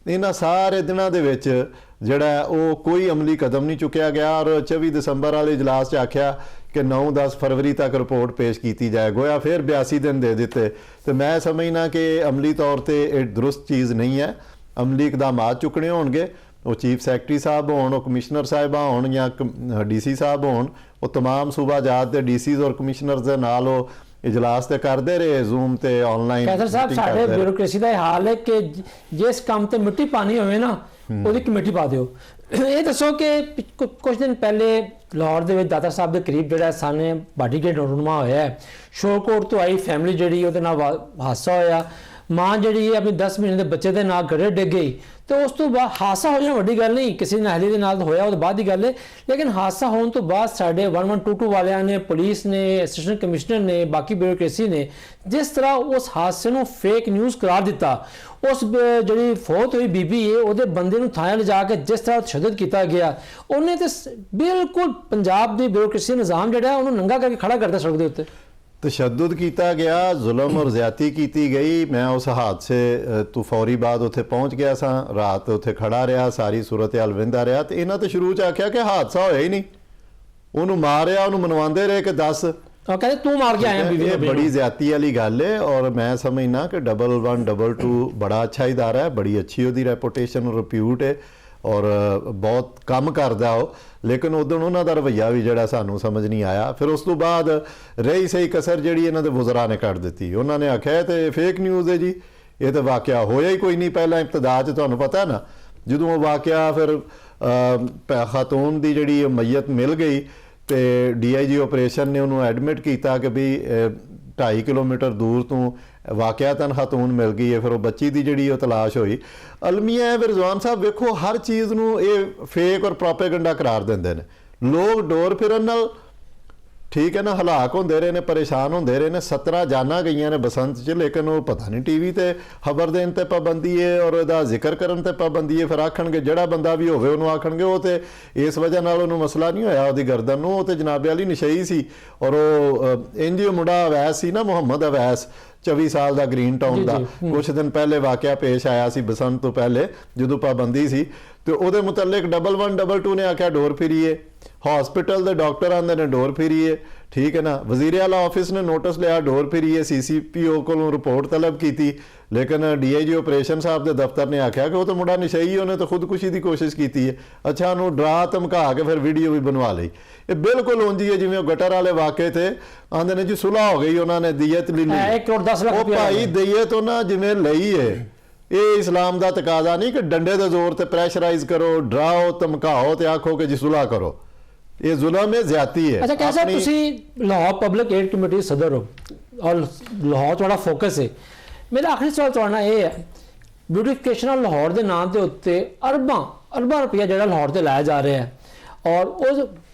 ਇਹਨਾਂ ਸਾਰੇ ਦਿਨਾਂ ਦੇ ਵਿੱਚ ਜਿਹੜਾ ਉਹ ਕੋਈ ਅਮਲੀ ਕਦਮ ਨਹੀਂ ਚੁੱਕਿਆ ਗਿਆ ਔਰ 24 ਦਸੰਬਰ ਵਾਲੇ ਇਜਲਾਸ 'ਚ ਆਖਿਆ ਕਿ 9-10 ਫਰਵਰੀ ਤੱਕ ਰਿਪੋਰਟ ਪੇਸ਼ ਕੀਤੀ ਜਾਏ। ਗੋਇਆ ਫਿਰ 82 ਦਿਨ ਦੇ ਦਿੱਤੇ। ਤੇ ਮੈਂ ਸਮਝਣਾ ਕਿ ਅਮਲੀ ਤੌਰ ਤੇ ਇਹ ਦਰੁਸਤ ਚੀਜ਼ ਨਹੀਂ ਹੈ। ਅਮਲੀ ਇਕਦਾਮਾਤ ਚੁੱਕਣੇ ਹੋਣਗੇ, ਉਹ ਚੀਫ ਸੈਕਟਰੀ ਸਾਹਿਬ ਹੋਣ, ਉਹ ਕਮਿਸ਼ਨਰ ਸਾਹਿਬਾਂ ਹੋਣ ਜਾਂ DC ਸਾਹਿਬ ਹੋਣ, ਉਹ ਤਮਾਮ ਸੂਬਾ ਜਾਤ ਦੇ DCs ਔਰ ਕਮਿਸ਼ਨਰਸ ਦੇ ਨਾਲ ਉਹ ਇਜਲਾਸ ਤੇ ਕਰਦੇ ਰਹੇ, ਜ਼ੂਮ ਤੇ ਆਨਲਾਈਨ। ਕੈਸਰ ਸਾਹਿਬ, ਸਾਡੇ ਬਿਊਰੋਕ੍ਰੇਸੀ ਦਾ ਇਹ ਹਾਲ ਹੈ ਕਿ ਜਿਸ ਕੰਮ ਤੇ ਮਿੱਟੀ ਪਾਣੀ ਹੋਵੇ ਨਾ ਉਹਦੀ ਕਮੇਟੀ ਪਾ ਦਿਓ। ਇਹ ਦੱਸੋ ਕਿ ਕੁਝ ਦਿਨ ਪਹਿਲੇ ਲਾਹੌਰ ਦੇ ਵਿੱਚ ਦਾਤਾ ਸਾਹਿਬ ਦੇ ਕਰੀਬ ਜਿਹੜਾ ਸਾਹਮਣੇ ਬਾਡੀਗੇਟ ਰੁਨਮਾ ਹੋਇਆ ਹੈ, ਸ਼ੋਕੋਟ ਤੋਂ ਆਈ ਫੈਮਿਲੀ ਜਿਹੜੀ ਉਹਦੇ ਨਾਲ ਹਾਦਸਾ ਹੋਇਆ। ਮਾਂ ਜਿਹੜੀ ਆਪਣੀ 10 ਮਹੀਨੇ ਦੇ ਬੱਚੇ ਦੇ ਨਾਲ ਗੜੇ ਡਿੱਗ ਗਈ। ਤੇ ਉਸ ਤੋਂ ਬਾਅਦ ਹਾਦਸਾ ਹੋ ਜਾਣਾ ਵੱਡੀ ਗੱਲ ਨਹੀਂ, ਕਿਸੇ ਨਾਹਲੀ ਦੇ ਨਾਲ ਹੋਇਆ ਉਹ ਤੋਂ ਬਾਅਦ ਦੀ ਗੱਲ ਹੈ। ਲੇਕਿਨ ਹਾਦਸਾ ਹੋਣ ਤੋਂ ਬਾਅਦ ਸਾਡੇ 1122 ਵਾਲਿਆਂ ਨੇ, ਪੁਲਿਸ ਨੇ, ਅਸਿਸਟੈਂਟ ਕਮਿਸ਼ਨਰ ਨੇ, ਬਾਕੀ ਬਿਊਰੋਕ੍ਰੇਸੀ ਨੇ ਜਿਸ ਤਰ੍ਹਾਂ ਉਸ ਹਾਦਸੇ ਨੂੰ ਫੇਕ ਨਿਊਜ਼ ਕਰਾਰ ਦਿੱਤਾ, ਉਸ ਜਿਹੜੀ ਫੌਤ ਹੋਈ ਬੀਬੀ ਹੈ ਉਹਦੇ ਬੰਦੇ ਨੂੰ ਥਾਣੇ ਲਿਜਾ ਕੇ ਜਿਸ ਤਰ੍ਹਾਂ ਤਸ਼ੱਦਦ ਕੀਤਾ ਗਿਆ, ਉਹਨੇ ਤੇ ਬਿਲਕੁਲ ਪੰਜਾਬ ਦੀ ਬਿਊਰੋਕ੍ਰੇਸੀ ਨਿਜ਼ਾਮ ਜਿਹੜਾ ਉਹਨੂੰ ਨੰਗਾ ਕਰਕੇ ਖੜਾ ਕਰਤਾ ਸੜਕ ਦੇ ਉੱਤੇ। ਤਸ਼ੱਦਦ ਕੀਤਾ ਗਿਆ, ਜ਼ੁਲਮ ਔਰ ਜ਼ਿਆਦਤੀ ਕੀਤੀ ਗਈ। ਮੈਂ ਉਸ ਹਾਦਸੇ ਤੋਂ ਫੌਰੀ ਬਾਅਦ ਉੱਥੇ ਪਹੁੰਚ ਗਿਆ ਸਾਂ, ਰਾਤ ਉੱਥੇ ਖੜਾ ਰਿਹਾ, ਸਾਰੀ ਸੂਰਤ ਹਾਲ ਵੇਂਦਾ ਰਿਹਾ। ਤੇ ਇਹਨਾਂ ਤਾਂ ਸ਼ੁਰੂ 'ਚ ਆਖਿਆ ਕਿ ਹਾਦਸਾ ਹੋਇਆ ਹੀ ਨਹੀਂ, ਉਹਨੂੰ ਮਾਰਿਆ, ਉਹਨੂੰ ਮਨਵਾਉਂਦੇ ਰਹੇ ਕਿ ਦੱਸ, ਕਹਿੰਦੇ ਤੂੰ ਮਾਰ ਕੇ ਆਇਆ। ਇਹ ਬੜੀ ਜ਼ਿਆਦਤੀ ਵਾਲੀ ਗੱਲ ਹੈ। ਔਰ ਮੈਂ ਸਮਝਣਾ ਕਿ 1122 ਬੜਾ ਅੱਛਾ ਇਦਾਰਾ ਹੈ, ਬੜੀ ਅੱਛੀ ਉਹਦੀ ਰੈਪੂਟੇਸ਼ਨ ਰਿਪਿਊਟ ਹੈ ਔਰ ਬਹੁਤ ਕੰਮ ਕਰਦਾ ਉਹ। ਲੇਕਿਨ ਉਦੋਂ ਉਹਨਾਂ ਦਾ ਰਵੱਈਆ ਵੀ ਜਿਹੜਾ ਸਾਨੂੰ ਸਮਝ ਨਹੀਂ ਆਇਆ। ਫਿਰ ਉਸ ਤੋਂ ਬਾਅਦ ਰਹੀ ਸਹੀ ਕਸਰ ਜਿਹੜੀ ਇਹਨਾਂ ਦੇ ਵਜ਼ਰਾ ਨੇ ਕੱਢ ਦਿੱਤੀ। ਉਹਨਾਂ ਨੇ ਆਖਿਆ ਤੇ ਫੇਕ ਨਿਊਜ਼ ਹੈ ਜੀ, ਇਹ ਤਾਂ ਵਾਕਿਆ ਹੋਇਆ ਹੀ ਕੋਈ ਨਹੀਂ। ਪਹਿਲਾਂ ਇਬਤਦਾ 'ਚ ਤੁਹਾਨੂੰ ਪਤਾ ਨਾ, ਜਦੋਂ ਉਹ ਵਾਕਿਆ ਫਿਰ ਖਾਤੂਨ ਦੀ ਜਿਹੜੀ ਮਈਅਤ ਮਿਲ ਗਈ ਤੇ DIG ਆਪਰੇਸ਼ਨ ਨੇ ਉਹਨੂੰ ਐਡਮਿਟ ਕੀਤਾ ਕਿ ਵੀ 2.5 ਕਿਲੋਮੀਟਰ ਦੂਰ ਤੋਂ ਵਾਕਿਆਤਨ ਖਾਤੂਨ ਮਿਲ ਗਈ ਹੈ, ਫਿਰ ਉਹ ਬੱਚੀ ਦੀ ਜਿਹੜੀ ਉਹ ਤਲਾਸ਼ ਹੋਈ। ਅਲਮੀਆ ਰਿਜ਼ਵਾਨ ਸਾਹਿਬ ਵੇਖੋ ਹਰ ਚੀਜ਼ ਨੂੰ ਇਹ ਫੇਕ ਔਰ ਪ੍ਰੋਪੇਗੈਂਡਾ ਕਰਾਰ ਦਿੰਦੇ ਨੇ। ਲੋਕ ਡੋਰ ਫਿਰਨ ਨਾਲ ਠੀਕ ਹੈ ਨਾ ਹਲਾਕ ਹੁੰਦੇ ਰਹੇ ਨੇ, ਪਰੇਸ਼ਾਨ ਹੁੰਦੇ ਰਹੇ ਨੇ। 17 ਜਾਨਾਂ ਗਈਆਂ ਨੇ ਬਸੰਤ 'ਚ, ਲੇਕਿਨ ਉਹ ਪਤਾ ਨਹੀਂ ਟੀਵੀ ਤੇ ਖਬਰ ਦੇਣ ਤੇ ਪਾਬੰਦੀ ਹੈ ਔਰ ਇਹਦਾ ਜ਼ਿਕਰ ਕਰਨ ਤੇ ਪਾਬੰਦੀ ਹੈ। ਫਿਰ ਆਖਣਗੇ ਜਿਹੜਾ ਬੰਦਾ ਵੀ ਹੋਵੇ ਉਹਨੂੰ ਆਖਣਗੇ ਉਹ ਤੇ ਇਸ ਵਜ੍ਹਾ ਨਾਲ ਉਹਨੂੰ ਮਸਲਾ ਨਹੀਂ ਹੋਇਆ ਉਹਦੀ ਗਰਦਨ ਨੂੰ, ਉਹ ਤੇ ਜਨਾਬੇ ਵਾਲੀ ਨਸ਼ਈ ਸੀ। ਔਰ ਉਹ ਇੰਜ ਮੁੰਡਾ ਅਵੈਸ ਸੀ ਨਾ, ਮੁਹੰਮਦ ਅਵੈਸ 24 ਸਾਲ ਦਾ ਗ੍ਰੀਨ ਟਾਊਨ ਦਾ, ਕੁਝ ਦਿਨ ਪਹਿਲੇ ਵਾਕਿਆ ਪੇਸ਼ ਆਇਆ ਸੀ ਬਸੰਤ ਤੋਂ ਪਹਿਲੇ ਜਦੋਂ ਪਾਬੰਦੀ ਸੀ, ਤੇ ਉਹਦੇ ਮੁਤਲਕ 1122 ਨੇ ਆਖਿਆ ਡੋਰ ਫਿਰੀਏ। ਹਸਪੀਟਲ ਦੇ ਡਾਕਟਰ ਆਂਦੇ ਨੇ ਡੋਰ ਫਿਰੀਏ, ਠੀਕ ਹੈ ਨਾ। ਵਜ਼ੀਰ ਆਲਾ ਆਫਿਸ ਨੇ ਨੋਟਿਸ ਲਿਆ ਡੋਰ ਫਿਰੀਏ, CCPO ਕੋਲੋਂ ਰਿਪੋਰਟ ਤਲਬ ਕੀਤੀ, ਲੇਕਿਨ DIG ਆਪਰੇਸ਼ਨ ਸਾਹਿਬ ਦੇ ਦਫ਼ਤਰ ਨੇ ਆਖਿਆ ਕਿ ਉਹ ਤਾਂ ਮੁੰਡਾ ਨਸ਼ਈ, ਉਹਨੇ ਤਾਂ ਖੁਦਕੁਸ਼ੀ ਦੀ ਕੋਸ਼ਿਸ਼ ਕੀਤੀ ਹੈ। ਅੱਛਾ, ਉਹਨੂੰ ਡਰਾ ਧਮਕਾ ਕੇ ਫਿਰ ਵੀਡੀਓ ਵੀ ਬਣਵਾ ਲਈ। ਇਹ ਬਿਲਕੁਲ ਉਂਝ ਹੀ ਹੈ ਜਿਵੇਂ ਉਹ ਗਟਰ ਵਾਲੇ ਵਾਕੇ ਤੇ ਆਂਦੇ ਨੇ ਜੀ ਸੁਲ੍ਹਾ ਹੋ ਗਈ, ਉਹਨਾਂ ਨੇ ਦੀਅਤ ਲੈ ਲਈ। 1 ਕਰੋੜ 10 ਲੱਖ ਉਹ ਭਾਈ ਦੀਅਤ ਉਹਨਾਂ ਜਿਵੇਂ ਲਈ ਹੈ, ਇਹ ਇਸਲਾਮ ਦਾ ਤਕਾਜ਼ਾ ਨਹੀਂ ਕਿ ਡੰਡੇ ਦੇ ਜ਼ੋਰ ਤੇ ਪ੍ਰੈਸ਼ਰਾਈਜ਼ ਕਰੋ, ਡਰਾਓ ਧਮਕਾਓ ਤੇ ਆਖੋ ਕਿ ਜੀ ਸੁਲ੍ਹਾ ਕਰੋ। ਇਹ ਜ਼ੁਲਮ ਹੈ, ਜ਼ਿਆਦਤੀ ਹੈ। ਅੱਛਾ कैसा ਤੁਸੀਂ ਲਾਹੌਰ ਪਬਲਿਕ ਏਡ ਕਮੇਟੀ ਸਦਰ ਹੋ ਔਰ ਲਾਹੌਰ ਤੁਹਾਡਾ ਫੋਕਸ ਹੈ। ਮੇਰਾ ਆਖਰੀ ਸਵਾਲ ਤੁਹਾਡਾ ਨਾਲ ਇਹ ਹੈ, ਬਿਊਟੀਫਿਕੇਸ਼ਨ ਆਫ ਲਾਹੌਰ ਦੇ ਨਾਂ ਦੇ ਉੱਤੇ ਅਰਬਾਂ ਰੁਪਇਆ ਜਿਹੜਾ ਲਾਹੌਰ ਤੇ ਲਾਇਆ ਜਾ ਰਿਹਾ ਹੈ, ਔਰ ਉਹ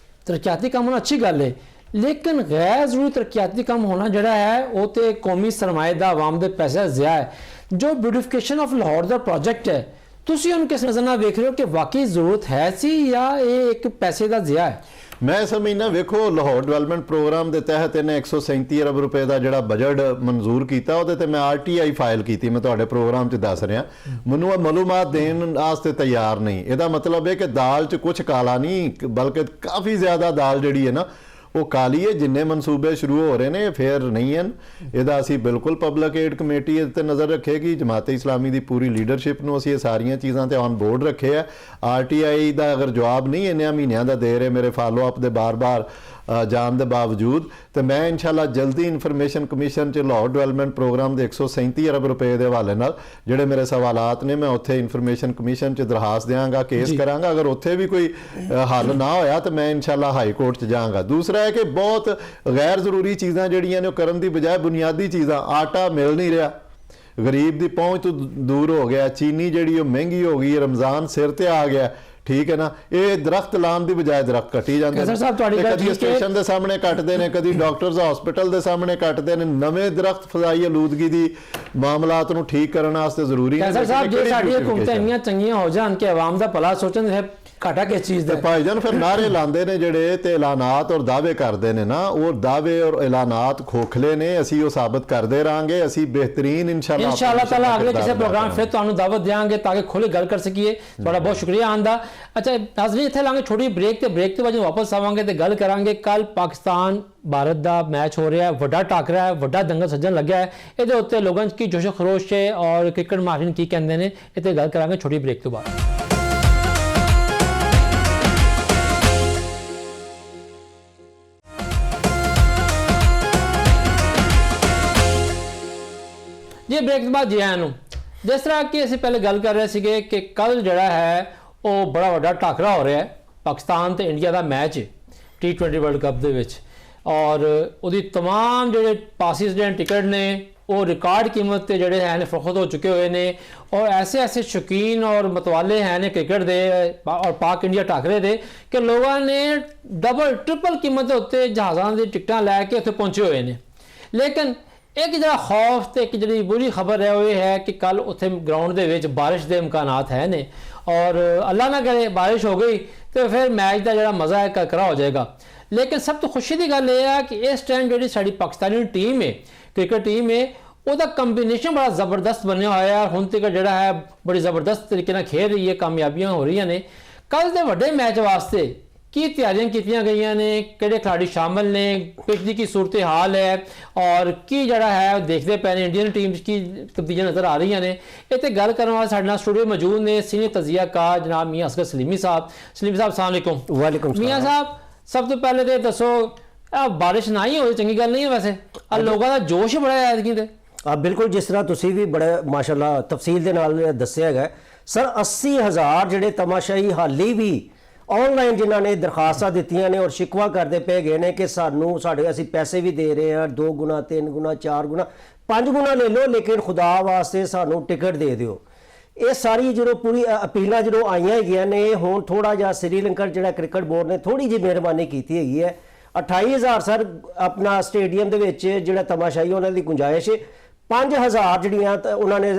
ਤਰੱਕੀਆਤੀ ਕੰਮ ਹੋਣਾ ਅੱਛੀ ਗੱਲ ਹੈ, ਲੇਕਿਨ ਗੈਰ ਜ਼ਰੂਰੀ ਤਰੱਕੀਆਤੀ ਕੰਮ ਹੋਣਾ ਜਿਹੜਾ ਹੈ ਉਹ ਤੇ ਕੌਮੀ ਸਰਮਾਏ ਦਾ ਆਵਾਮ ਦੇ ਪੈਸੇ ਦਾ ਜ਼ਿਆ ਹੈ। ਜੋ beautification of Lahore the project ਹੈ, ਤੁਸੀਂ ਉਹਨੂੰ ਕਿਸ ਨਜ਼ਰ ਨਾਲ ਵੇਖ ਰਹੇ ਹੋ ਕਿ ਵਾਕਈ ਜ਼ਰੂਰਤ ਹੈ ਸੀ ਜਾਂ ਇਹ ਇੱਕ ਪੈਸੇ ਦਾ ਜ਼ਿਆ ਹੈ? ਮੈਂ ਸਮਝਣਾ ਵੇਖੋ ਲਾਹੌਰ ਡਿਵੈਲਪਮੈਂਟ ਪ੍ਰੋਗਰਾਮ ਦੇ ਤਹਿਤ ਇਹਨੇ 137 ਅਰਬ ਰੁਪਏ ਦਾ ਜਿਹੜਾ ਬਜਟ ਮਨਜ਼ੂਰ ਕੀਤਾ, ਉਹਦੇ ਤੇ ਮੈਂ RTI ਫਾਈਲ ਕੀਤੀ, ਮੈਂ ਤੁਹਾਡੇ ਪ੍ਰੋਗਰਾਮ 'ਚ ਦੱਸ ਰਿਹਾ। ਮੈਨੂੰ ਇਹ ਮਾਲੂਮਾਤ ਦੇਣ ਵਾਸਤੇ ਤਿਆਰ ਨਹੀਂ। ਇਹਦਾ ਮਤਲਬ ਹੈ ਕਿ ਦਾਲ 'ਚ ਕੁਝ ਕਾਲਾ ਨਹੀਂ, ਬਲਕਿ ਕਾਫੀ ਜ਼ਿਆਦਾ ਦਾਲ ਜਿਹੜੀ ਹੈ ਨਾ ਉਹ ਕਾਲੀ ਹੈ। ਜਿੰਨੇ ਮਨਸੂਬੇ ਸ਼ੁਰੂ ਹੋ ਰਹੇ ਨੇ ਫੇਰ ਨਹੀਂ ਹਨ। ਇਹਦਾ ਅਸੀਂ ਬਿਲਕੁਲ ਪਬਲਿਕ ਏਡ ਕਮੇਟੀ ਇਹਦੇ ਤੇ ਨਜ਼ਰ ਰੱਖੇਗੀ, ਜਮਾਤ ਇਸਲਾਮੀ ਦੀ ਪੂਰੀ ਲੀਡਰਸ਼ਿਪ ਨੂੰ ਅਸੀਂ ਇਹ ਸਾਰੀਆਂ ਚੀਜ਼ਾਂ ਤੇ ਔਨ ਬੋਰਡ ਰੱਖੇ ਆ। RTI ਦਾ ਅਗਰ ਜਵਾਬ ਨਹੀਂ ਇੰਨਿਆਂ ਮਹੀਨਿਆਂ ਦਾ ਦੇ ਰਹੇ ਮੇਰੇ ਫਾਲੋ ਅਪ ਦੇ ਬਾਰ-ਬਾਰ ਜਾਣ ਦੇ ਬਾਵਜੂਦ, ਤੇ ਮੈਂ ਇਨਸ਼ਾਅੱਲਾ ਜਲਦੀ ਇਨਫੋਰਮੇਸ਼ਨ ਕਮਿਸ਼ਨ 'ਚ ਲਾਹੌਰ ਡਿਵੈਲਪਮੈਂਟ ਪ੍ਰੋਗਰਾਮ ਦੇ 137 ਅਰਬ ਰੁਪਏ ਦੇ ਹਵਾਲੇ ਨਾਲ ਜਿਹੜੇ ਮੇਰੇ ਸਵਾਲਾਤ ਨੇ ਮੈਂ ਉੱਥੇ ਇਨਫੋਰਮੇਸ਼ਨ ਕਮਿਸ਼ਨ 'ਚ ਦਰਖਾਸਤ ਦਿਆਂਗਾ, ਕੇਸ ਕਰਾਂਗਾ। ਅਗਰ ਉੱਥੇ ਵੀ ਕੋਈ ਹੱਲ ਨਾ ਹੋਇਆ ਤਾਂ ਮੈਂ ਇਨਸ਼ਾਅੱਲਾ ਹਾਈ ਕੋਰਟ 'ਚ ਜਾਵਾਂਗਾ। ਦੂਸਰਾ ਹੈ ਕਿ ਬਹੁਤ ਗੈਰ ਜ਼ਰੂਰੀ ਚੀਜ਼ਾਂ ਜਿਹੜੀਆਂ ਨੇ ਉਹ ਕਰਨ ਦੀ ਬਜਾਏ ਬੁਨਿਆਦੀ ਚੀਜ਼ਾਂ, ਆਟਾ ਮਿਲ ਨਹੀਂ ਰਿਹਾ, ਗਰੀਬ ਦੀ ਪਹੁੰਚ ਤੋਂ ਦੂਰ ਹੋ ਗਿਆ, ਚੀਨੀ ਜਿਹੜੀ ਉਹ ਮਹਿੰਗੀ ਹੋ ਗਈ, ਰਮਜ਼ਾਨ ਸਿਰ ਤੇ ਆ ਗਿਆ, ਠੀਕ ਹੈ ਨਾ। ਇਹ ਦਰਖਤ ਲਾਉਣ ਦੀ ਬਜਾਏ ਦਰਖਤ ਕੱਟੀ ਜਾਂਦੇ ਨੇ, ਕਦੀ ਸਟੇਸ਼ਨ ਦੇ ਸਾਹਮਣੇ ਕੱਟਦੇ ਨੇ, ਕਦੀ ਡਾਕਟਰਸ ਹਸਪੀਟਲ ਦੇ ਸਾਹਮਣੇ ਕੱਟਦੇ ਨੇ। ਨਵੇਂ ਦਰਖਤ ਫਜ਼ਾਈ ਆਲੂਦਗੀ ਦੀ ਮਾਮਲਾਤ ਨੂੰ ਠੀਕ ਕਰਨ ਵਾਸਤੇ ਜ਼ਰੂਰੀ ਹੈ। ਸਾਹਿਬ ਜੇ ਸਾਡੀ ਹਕੂਮਤਾਂ ਇੰਨੀਆਂ ਚੰਗੀਆਂ ਹੋ ਜਾਣ ਕਿ ਆਵਾਮ ਦਾ ਭਲਾ ਸੋਚਣ ਹੈ, ਘਾਟਾ ਕਿਸ ਚੀਜ਼ ਦਾ? ਭਾਈਜਾਨ ਫਿਰ ਨਾਰੇ ਲਾਉਂਦੇ ਨੇ ਜਿਹੜੇ ਤੇ ਐਲਾਨਾਤ ਔਰ ਦਾਅਵੇ ਕਰਦੇ ਨੇ ਨਾ, ਉਹ ਦਾਅਵੇ ਔਰ ਐਲਾਨਾਤ ਖੋਖਲੇ ਨੇ। ਅਸੀਂ ਉਹ ਸਾਬਤ ਕਰਦੇ ਰਹਾਂਗੇ। ਅਸੀਂ ਬਿਹਤਰੀਨ ਇਨਸ਼ਾਅੱਲਾ ਤਾਲਾ ਅਗਲੇ ਕਿਸੇ ਪ੍ਰੋਗਰਾਮ ਫਿਰ ਤੁਹਾਨੂੰ ਦਾਵਤ ਦੇਵਾਂਗੇ ਤਾਂ ਕਿ ਖੁੱਲ੍ਹ ਗੱਲ ਕਰ ਸਕੀਏ। ਤੁਹਾਡਾ ਬਹੁਤ ਸ਼ੁਕਰੀਆ ਆਉਣ ਦਾ। ਅੱਛਾ ਨਾਜ਼ਰੀਨ, ਇੱਥੇ ਲਾਂਗੇ ਛੋਟੀ ਬ੍ਰੇਕ, ਤੇ ਬ੍ਰੇਕ ਤੋਂ ਬਾਅਦ ਵਾਪਸ ਆਵਾਂਗੇ ਤੇ ਗੱਲ ਕਰਾਂਗੇ। ਕੱਲ ਪਾਕਿਸਤਾਨ ਭਾਰਤ ਦਾ ਮੈਚ ਹੋ ਰਿਹਾ ਹੈ, ਵੱਡਾ ਟਾਕਰਾ ਹੈ, ਵੱਡਾ ਦੰਗਲ ਸੱਜਣ ਲੱਗਿਆ ਹੈ। ਇਹਦੇ ਉੱਤੇ ਲੋਕਾਂ 'ਚ ਕੀ ਜੋਸ਼ੋ ਖਰੋਸ਼ ਹੈ ਔਰ ਕ੍ਰਿਕਟ ਮਾਹਿਰੀਨ ਕੀ ਕਹਿੰਦੇ ਨੇ, ਇਹ ਤੇ ਗੱਲ ਕਰਾਂਗੇ ਛੋਟੀ ਬ੍ਰੇਕ ਤੋਂ ਬਾਅਦ। ਜੀ ਬ੍ਰੇਕ ਤੋਂ ਬਾਅਦ ਜੀ ਆਇਆਂ ਨੂੰ। ਜਿਸ ਤਰ੍ਹਾਂ ਕਿ ਅਸੀਂ ਪਹਿਲੇ ਗੱਲ ਕਰ ਰਹੇ ਸੀਗੇ ਕਿ ਕੱਲ ਜਿਹੜਾ ਹੈ ਉਹ ਬੜਾ ਵੱਡਾ ਟਾਕਰਾ ਹੋ ਰਿਹਾ ਹੈ, ਪਾਕਿਸਤਾਨ ਤੇ ਇੰਡੀਆ ਦਾ ਮੈਚ T20 ਵਰਲਡ ਕੱਪ ਦੇ ਵਿੱਚ, ਔਰ ਉਹਦੀ तमाम ਜਿਹੜੇ ਪਾਸਿਸ ਜਿਹੜੇ ਟਿਕਟ ਨੇ ਉਹ ਰਿਕਾਰਡ ਕੀਮਤ ਤੇ ਜਿਹੜੇ ਹੈ ਨੇ ਫਰੋਖਤ ਹੋ ਚੁੱਕੇ ਹੋਏ ਨੇ, ਔਰ ਐਸੇ ਸ਼ੌਕੀਨ ਔਰ ਮਤਵਾਲੇ ਹੈ ਨੇ ਕ੍ਰਿਕਟ ਦੇ ਔਰ ਪਾਕ ਇੰਡੀਆ ਟਾਕਰੇ ਦੇ ਕਿ ਲੋਕਾਂ ਨੇ ਡਬਲ ਟ੍ਰਿਪਲ ਕੀਮਤ ਦੇ ਉੱਤੇ ਜਹਾਜ਼ਾਂ ਦੀ ਟਿਕਟਾਂ ਲੈ ਕੇ ਉੱਥੇ ਪਹੁੰਚੇ ਹੋਏ ਨੇ। ਲੇਕਿਨ ਇੱਕ ਜਿਹੜਾ ਖੌਫ ਤੇ ਇੱਕ ਜਿਹੜੀ ਬੁਰੀ ਖਬਰ ਹੈ ਉਹ ਇਹ ਹੈ ਕਿ ਕੱਲ ਉੱਥੇ ਗਰਾਊਂਡ ਦੇ ਵਿੱਚ ਬਾਰਿਸ਼ ਦੇ ਇਮਕਾਨਾਤ ਹੈ ਨੇ, ਔਰ ਅੱਲਾ ਨਾ ਕਰੇ ਬਾਰਿਸ਼ ਹੋ ਗਈ ਤੇ ਫਿਰ ਮੈਚ ਦਾ ਜਿਹੜਾ ਮਜ਼ਾ ਹੈ ਕਰਕਰਾ ਹੋ ਜਾਏਗਾ। ਲੇਕਿਨ ਸਭ ਤੋਂ ਖੁਸ਼ੀ ਦੀ ਗੱਲ ਇਹ ਹੈ ਕਿ ਇਸ ਟਾਈਮ ਜਿਹੜੀ ਸਾਡੀ ਪਾਕਿਸਤਾਨੀ ਟੀਮ ਹੈ, ਕ੍ਰਿਕਟ ਟੀਮ ਹੈ, ਉਹਦਾ ਕੰਬੀਨੇਸ਼ਨ ਬੜਾ ਜ਼ਬਰਦਸਤ ਬਣਿਆ ਹੋਇਆ ਹੈ। ਹੁਣ ਤੱਕ ਜਿਹੜਾ ਹੈ ਬੜੀ ਜ਼ਬਰਦਸਤ ਤਰੀਕੇ ਨਾਲ ਖੇਡ ਰਹੀ ਹੈ, ਕਾਮਯਾਬੀਆਂ ਹੋ ਰਹੀਆਂ ਨੇ। ਕੱਲ ਦੇ ਵੱਡੇ ਮੈਚ ਵਾਸਤੇ ਕੀ ਤਿਆਰੀਆਂ ਕੀਤੀਆਂ ਗਈਆਂ ਨੇ, ਕਿਹੜੇ ਖਿਡਾਰੀ ਸ਼ਾਮਲ ਨੇ, ਪਿਚ ਦੀ ਕੀ ਸੂਰਤ ਹਾਲ ਹੈ, ਔਰ ਕੀ ਜਿਹੜਾ ਹੈ ਦੇਖਦੇ ਪਏ ਨੇ ਇੰਡੀਅਨ ਟੀਮ 'ਚ ਕੀ ਤਬਦੀਲੀਆਂ ਨਜ਼ਰ ਆ ਰਹੀਆਂ ਨੇ। ਇਹ ਤੇ ਗੱਲ ਕਰਨ ਵਾਲੇ ਸਾਡੇ ਨਾਲ ਸਟੂਡੀਓ ਮੌਜੂਦ ਨੇ ਸੀਨੀਅਰ ਤਜ਼ੀਆਕਾਰ ਜਨਾਬ ਮੀਆਂ ਅਸਗਰ ਸਲੀਮੀ ਸਾਹਿਬ। ਸਲੀਮੀ ਸਾਹਿਬ अस्सलाम वालेकुम। वालेकुम सलाम। ਮੀਆਂ ਸਾਹਿਬ, ਸਭ ਤੋਂ ਪਹਿਲੇ ਤੇ ਦੱਸੋ, ਬਾਰਿਸ਼ ਨਾ ਹੀ ਹੋਈ ਚੰਗੀ ਗੱਲ ਨਹੀਂ ਹੈ ਵੈਸੇ, ਆ ਲੋਕਾਂ ਦਾ ਜੋਸ਼ ਬੜਾ ਹੈ ਐਤਕੀ ਤੇ। ਬਿਲਕੁਲ, ਜਿਸ ਤਰ੍ਹਾਂ ਤੁਸੀਂ ਵੀ ਬੜੇ ਮਾਸ਼ਾਅੱਲਾ ਤਫਸੀਲ ਦੇ ਨਾਲ ਦੱਸਿਆ ਹੈਗਾ ਸਰ, 80,000 ਜਿਹੜੇ ਤਮਾਸ਼ਾਈ ਹਾਲੀ ਵੀ ਆਨਲਾਈਨ ਜਿਨ੍ਹਾਂ ਨੇ ਦਰਖਾਸਤਾਂ ਦਿੱਤੀਆਂ ਨੇ ਔਰ ਸ਼ਿਕਵਾ ਕਰਦੇ ਪਏ ਗਏ ਨੇ ਕਿ ਸਾਡੇ ਅਸੀਂ ਪੈਸੇ ਵੀ ਦੇ ਰਹੇ ਹਾਂ 2 ਗੁਣਾ 3 ਗੁਣਾ 4 ਗੁਣਾ 5 ਗੁਣਾ ਲੈ ਲਓ, ਲੇਕਿਨ ਖੁਦਾ ਵਾਸਤੇ ਸਾਨੂੰ ਟਿਕਟ ਦੇ ਦਿਓ। ਇਹ ਸਾਰੀ ਜਦੋਂ ਪੂਰੀ ਅਪੀਲਾਂ ਜਦੋਂ ਆਈਆਂ ਹੈਗੀਆਂ ਨੇ, ਹੁਣ ਥੋੜਾ ਜਿਹਾ ਸ੍ਰੀਲੰਕਾ ਜਿਹੜਾ ਕ੍ਰਿਕਟ ਬੋਰਡ ਨੇ ਥੋੜੀ ਜਿਹੀ ਮਿਹਰਬਾਨੀ ਕੀਤੀ ਹੈਗੀ ਹੈ। 28,000 ਸਰ ਆਪਣਾ ਸਟੇਡੀਅਮ ਦੇ ਵਿੱਚ ਜਿਹੜਾ ਤਮਾਸ਼ਾਈ ਉਹਨਾਂ ਦੀ ਗੁੰਜਾਇਸ਼ 5,000 ਜਿਹੜੀਆਂ ਉਹਨਾਂ ਨੇ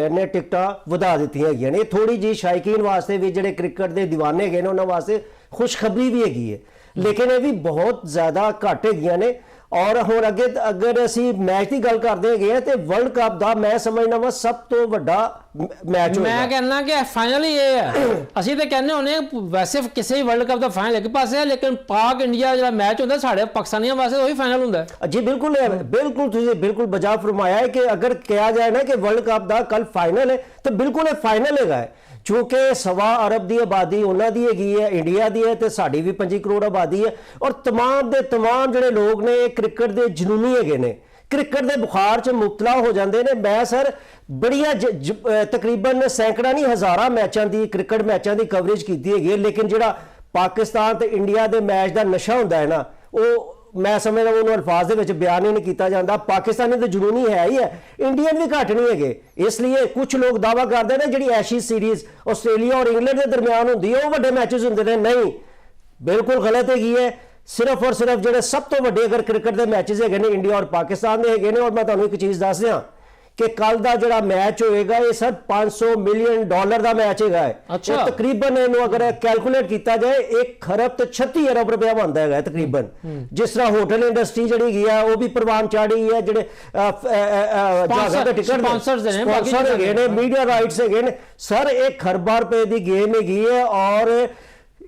ਨੇ ਟਿਕਟਾਂ ਵਧਾ ਦਿੱਤੀਆਂ ਹੈਗੀਆਂ ਨੇ। ਇਹ ਥੋੜੀ ਜਿਹੀ ਸ਼ਾਇਕੀਨ ਵਾਸਤੇ ਵੀ ਜਿਹੜੇ ਕ੍ਰਿਕਟ ਦੇ دیਵਾਨੇ ਹੈਗੇ ਨੇ ਉਹਨਾਂ ਵਾਸਤੇ ਖੁਸ਼ਖਬਰੀ ਵੀ ਹੈਗੀ ਹੈ, ਲੇਕਿਨ ਇਹ ਵੀ ਬਹੁਤ ਜ਼ਿਆਦਾ ਘੱਟ ਹੈਗੀਆਂ ਨੇ। ਔਰ ਹੁਣ ਅੱਗੇ ਅਗਰ ਅਸੀਂ ਮੈਚ ਦੀ ਗੱਲ ਕਰਦੇ ਹੈਗੇ ਤੇ ਵਰਲਡ ਕੱਪ ਦਾ ਮੈਂ ਸਮਝਦਾ ਵਾ ਸਭ ਤੋਂ ਵੱਡਾ ਮੈਚ ਹੋਏਗਾ। ਮੈਂ ਕਹਿੰਦਾ ਕਿ ਫਾਈਨਲ ਹੀ ਇਹ ਹੈ। ਅਸੀਂ ਤਾਂ ਕਹਿੰਦੇ ਹੁੰਦੇ ਵੈਸੇ ਕਿਸੇ ਵੀ ਵਰਲਡ ਕੱਪ ਦਾ ਫਾਈਨਲ ਇੱਕ ਪਾਸੇ ਹੈ, ਲੇਕਿਨ ਪਾਕ ਇੰਡੀਆ ਜਿਹੜਾ ਮੈਚ ਹੁੰਦਾ ਸਾਡੇ ਪਾਕਿਸਤਾਨੀਆਂ ਵਾਸਤੇ ਉਹੀ ਫਾਈਨਲ ਹੁੰਦਾ ਹੈ। ਜੀ ਬਿਲਕੁਲ ਬਿਲਕੁਲ ਤੁਸੀਂ ਬਿਲਕੁਲ ਬਜਾ ਫਰਮਾਇਆ ਹੈ ਕਿ ਅਗਰ ਕਿਹਾ ਜਾਏ ਨਾ ਕਿ ਵਰਲਡ ਕੱਪ ਦਾ ਕੱਲ ਫਾਈਨਲ ਹੈ ਤਾਂ ਬਿਲਕੁਲ ਇਹ ਫਾਈਨਲ ਹੈਗਾ ਹੈ, ਕਿਉਂਕਿ 1.25 ਅਰਬ ਦੀ ਆਬਾਦੀ ਉਹਨਾਂ ਦੀ ਹੈਗੀ ਹੈ, ਇੰਡੀਆ ਦੀ ਹੈ ਤੇ ਸਾਡੀ ਵੀ 25 ਕਰੋੜ ਆਬਾਦੀ ਹੈ। ਔਰ तमाम ਦੇ तमाम ਜਿਹੜੇ ਲੋਕ ਨੇ ਕ੍ਰਿਕਟ ਦੇ ਜਨੂਨੀ ਹੈਗੇ ਨੇ, ਕ੍ਰਿਕਟ ਦੇ ਬੁਖਾਰ 'ਚ ਮੁਬਤਲਾ ਹੋ ਜਾਂਦੇ ਨੇ। ਮੈਂ ਸਰ ਬੜੀਆਂ ਤਕਰੀਬਨ ਸੈਂਕੜਾ ਨਹੀਂ ਹਜ਼ਾਰਾਂ ਮੈਚਾਂ ਦੀ ਕ੍ਰਿਕਟ ਮੈਚਾਂ ਦੀ ਕਵਰੇਜ ਕੀਤੀ ਹੈਗੀ ਹੈ, ਲੇਕਿਨ ਜਿਹੜਾ ਪਾਕਿਸਤਾਨ ਤੇ ਇੰਡੀਆ ਦੇ ਮੈਚ ਦਾ ਨਸ਼ਾ ਹੁੰਦਾ ਹੈ ਨਾ, ਉਹ ਮੈਂ ਸਮਝਦਾ ਉਹਨੂੰ ਅਲਫਾਜ਼ ਦੇ ਵਿੱਚ ਬਿਆਨ ਹੀ ਨਹੀਂ ਕੀਤਾ ਜਾਂਦਾ। ਪਾਕਿਸਤਾਨੀ ਤਾਂ ਜਨੂਨੀ ਹੈ ਹੀ ਹੈ, ਇੰਡੀਅਨ ਵੀ ਘੱਟ ਨਹੀਂ ਹੈਗੇ। ਇਸ ਲਈ ਕੁਝ ਲੋਕ ਦਾਅਵਾ ਕਰਦੇ ਨੇ ਜਿਹੜੀ ਐਸ਼ੀ ਸੀਰੀਜ਼ ਆਸਟ੍ਰੇਲੀਆ ਔਰ ਇੰਗਲੈਂਡ ਦੇ ਦਰਮਿਆਨ ਹੁੰਦੀ ਹੈ ਉਹ ਵੱਡੇ ਮੈਚਸ ਹੁੰਦੇ ਨੇ। ਨਹੀਂ, ਬਿਲਕੁਲ ਗਲਤ ਹੈਗੀ ਹੈ। ਸਿਰਫ ਔਰ ਸਿਰਫ ਜਿਹੜੇ ਸਭ ਤੋਂ ਵੱਡੇ ਅਗਰ ਕ੍ਰਿਕਟ ਦੇ ਮੈਚਸ ਹੈਗੇ ਨੇ ਇੰਡੀਆ ਔਰ ਪਾਕਿਸਤਾਨ ਦੇ ਹੈਗੇ ਨੇ। ਔਰ ਮੈਂ ਤੁਹਾਨੂੰ ਇੱਕ ਚੀਜ਼ ਦੱਸ ਦਿਆਂ ਕਿ ਕੱਲ ਦਾ ਜਿਹੜਾ ਮੈਚ ਹੋਏਗਾ ਇਹ ਸਰ $500 ਮਿਲੀਅਨ ਦਾ ਮੈਚ ਹੈਗਾ ਹੈ। ਅੱਛਾ। ਤਕਰੀਬਨ ਇਹਨੂੰ ਅਗਰ ਕੈਲਕੂਲੇਟ ਕੀਤਾ ਜਾਏ 1 ਖਰਬ ਤੇ 36 ਅਰਬ ਰੁਪਇਆ ਬਣਦਾ ਹੈਗਾ ਤਕਰੀਬਨ। ਜਿਸ ਤਰ੍ਹਾਂ ਹੋਟਲ ਇੰਡਸਟਰੀ ਜਿਹੜੀ ਗਈ ਹੈ ਉਹ ਵੀ ਪ੍ਰਵਾਨ ਚਾੜੀ ਹੈ, ਜਿਹੜੇ ਜਹਾਜ਼ਾਂ ਦੇ ਟਿਕਟ ਸਪਾਂਸਰ ਹੈਗੇ ਨੇ, ਮੀਡੀਆ ਰਾਈਟਸ ਹੈਗੇ ਨੇ ਸਰ। 1 ਖਰਬਾਂ ਰੁਪਏ ਦੀ ਗੇਮ ਹੈਗੀ ਹੈ ਔਰ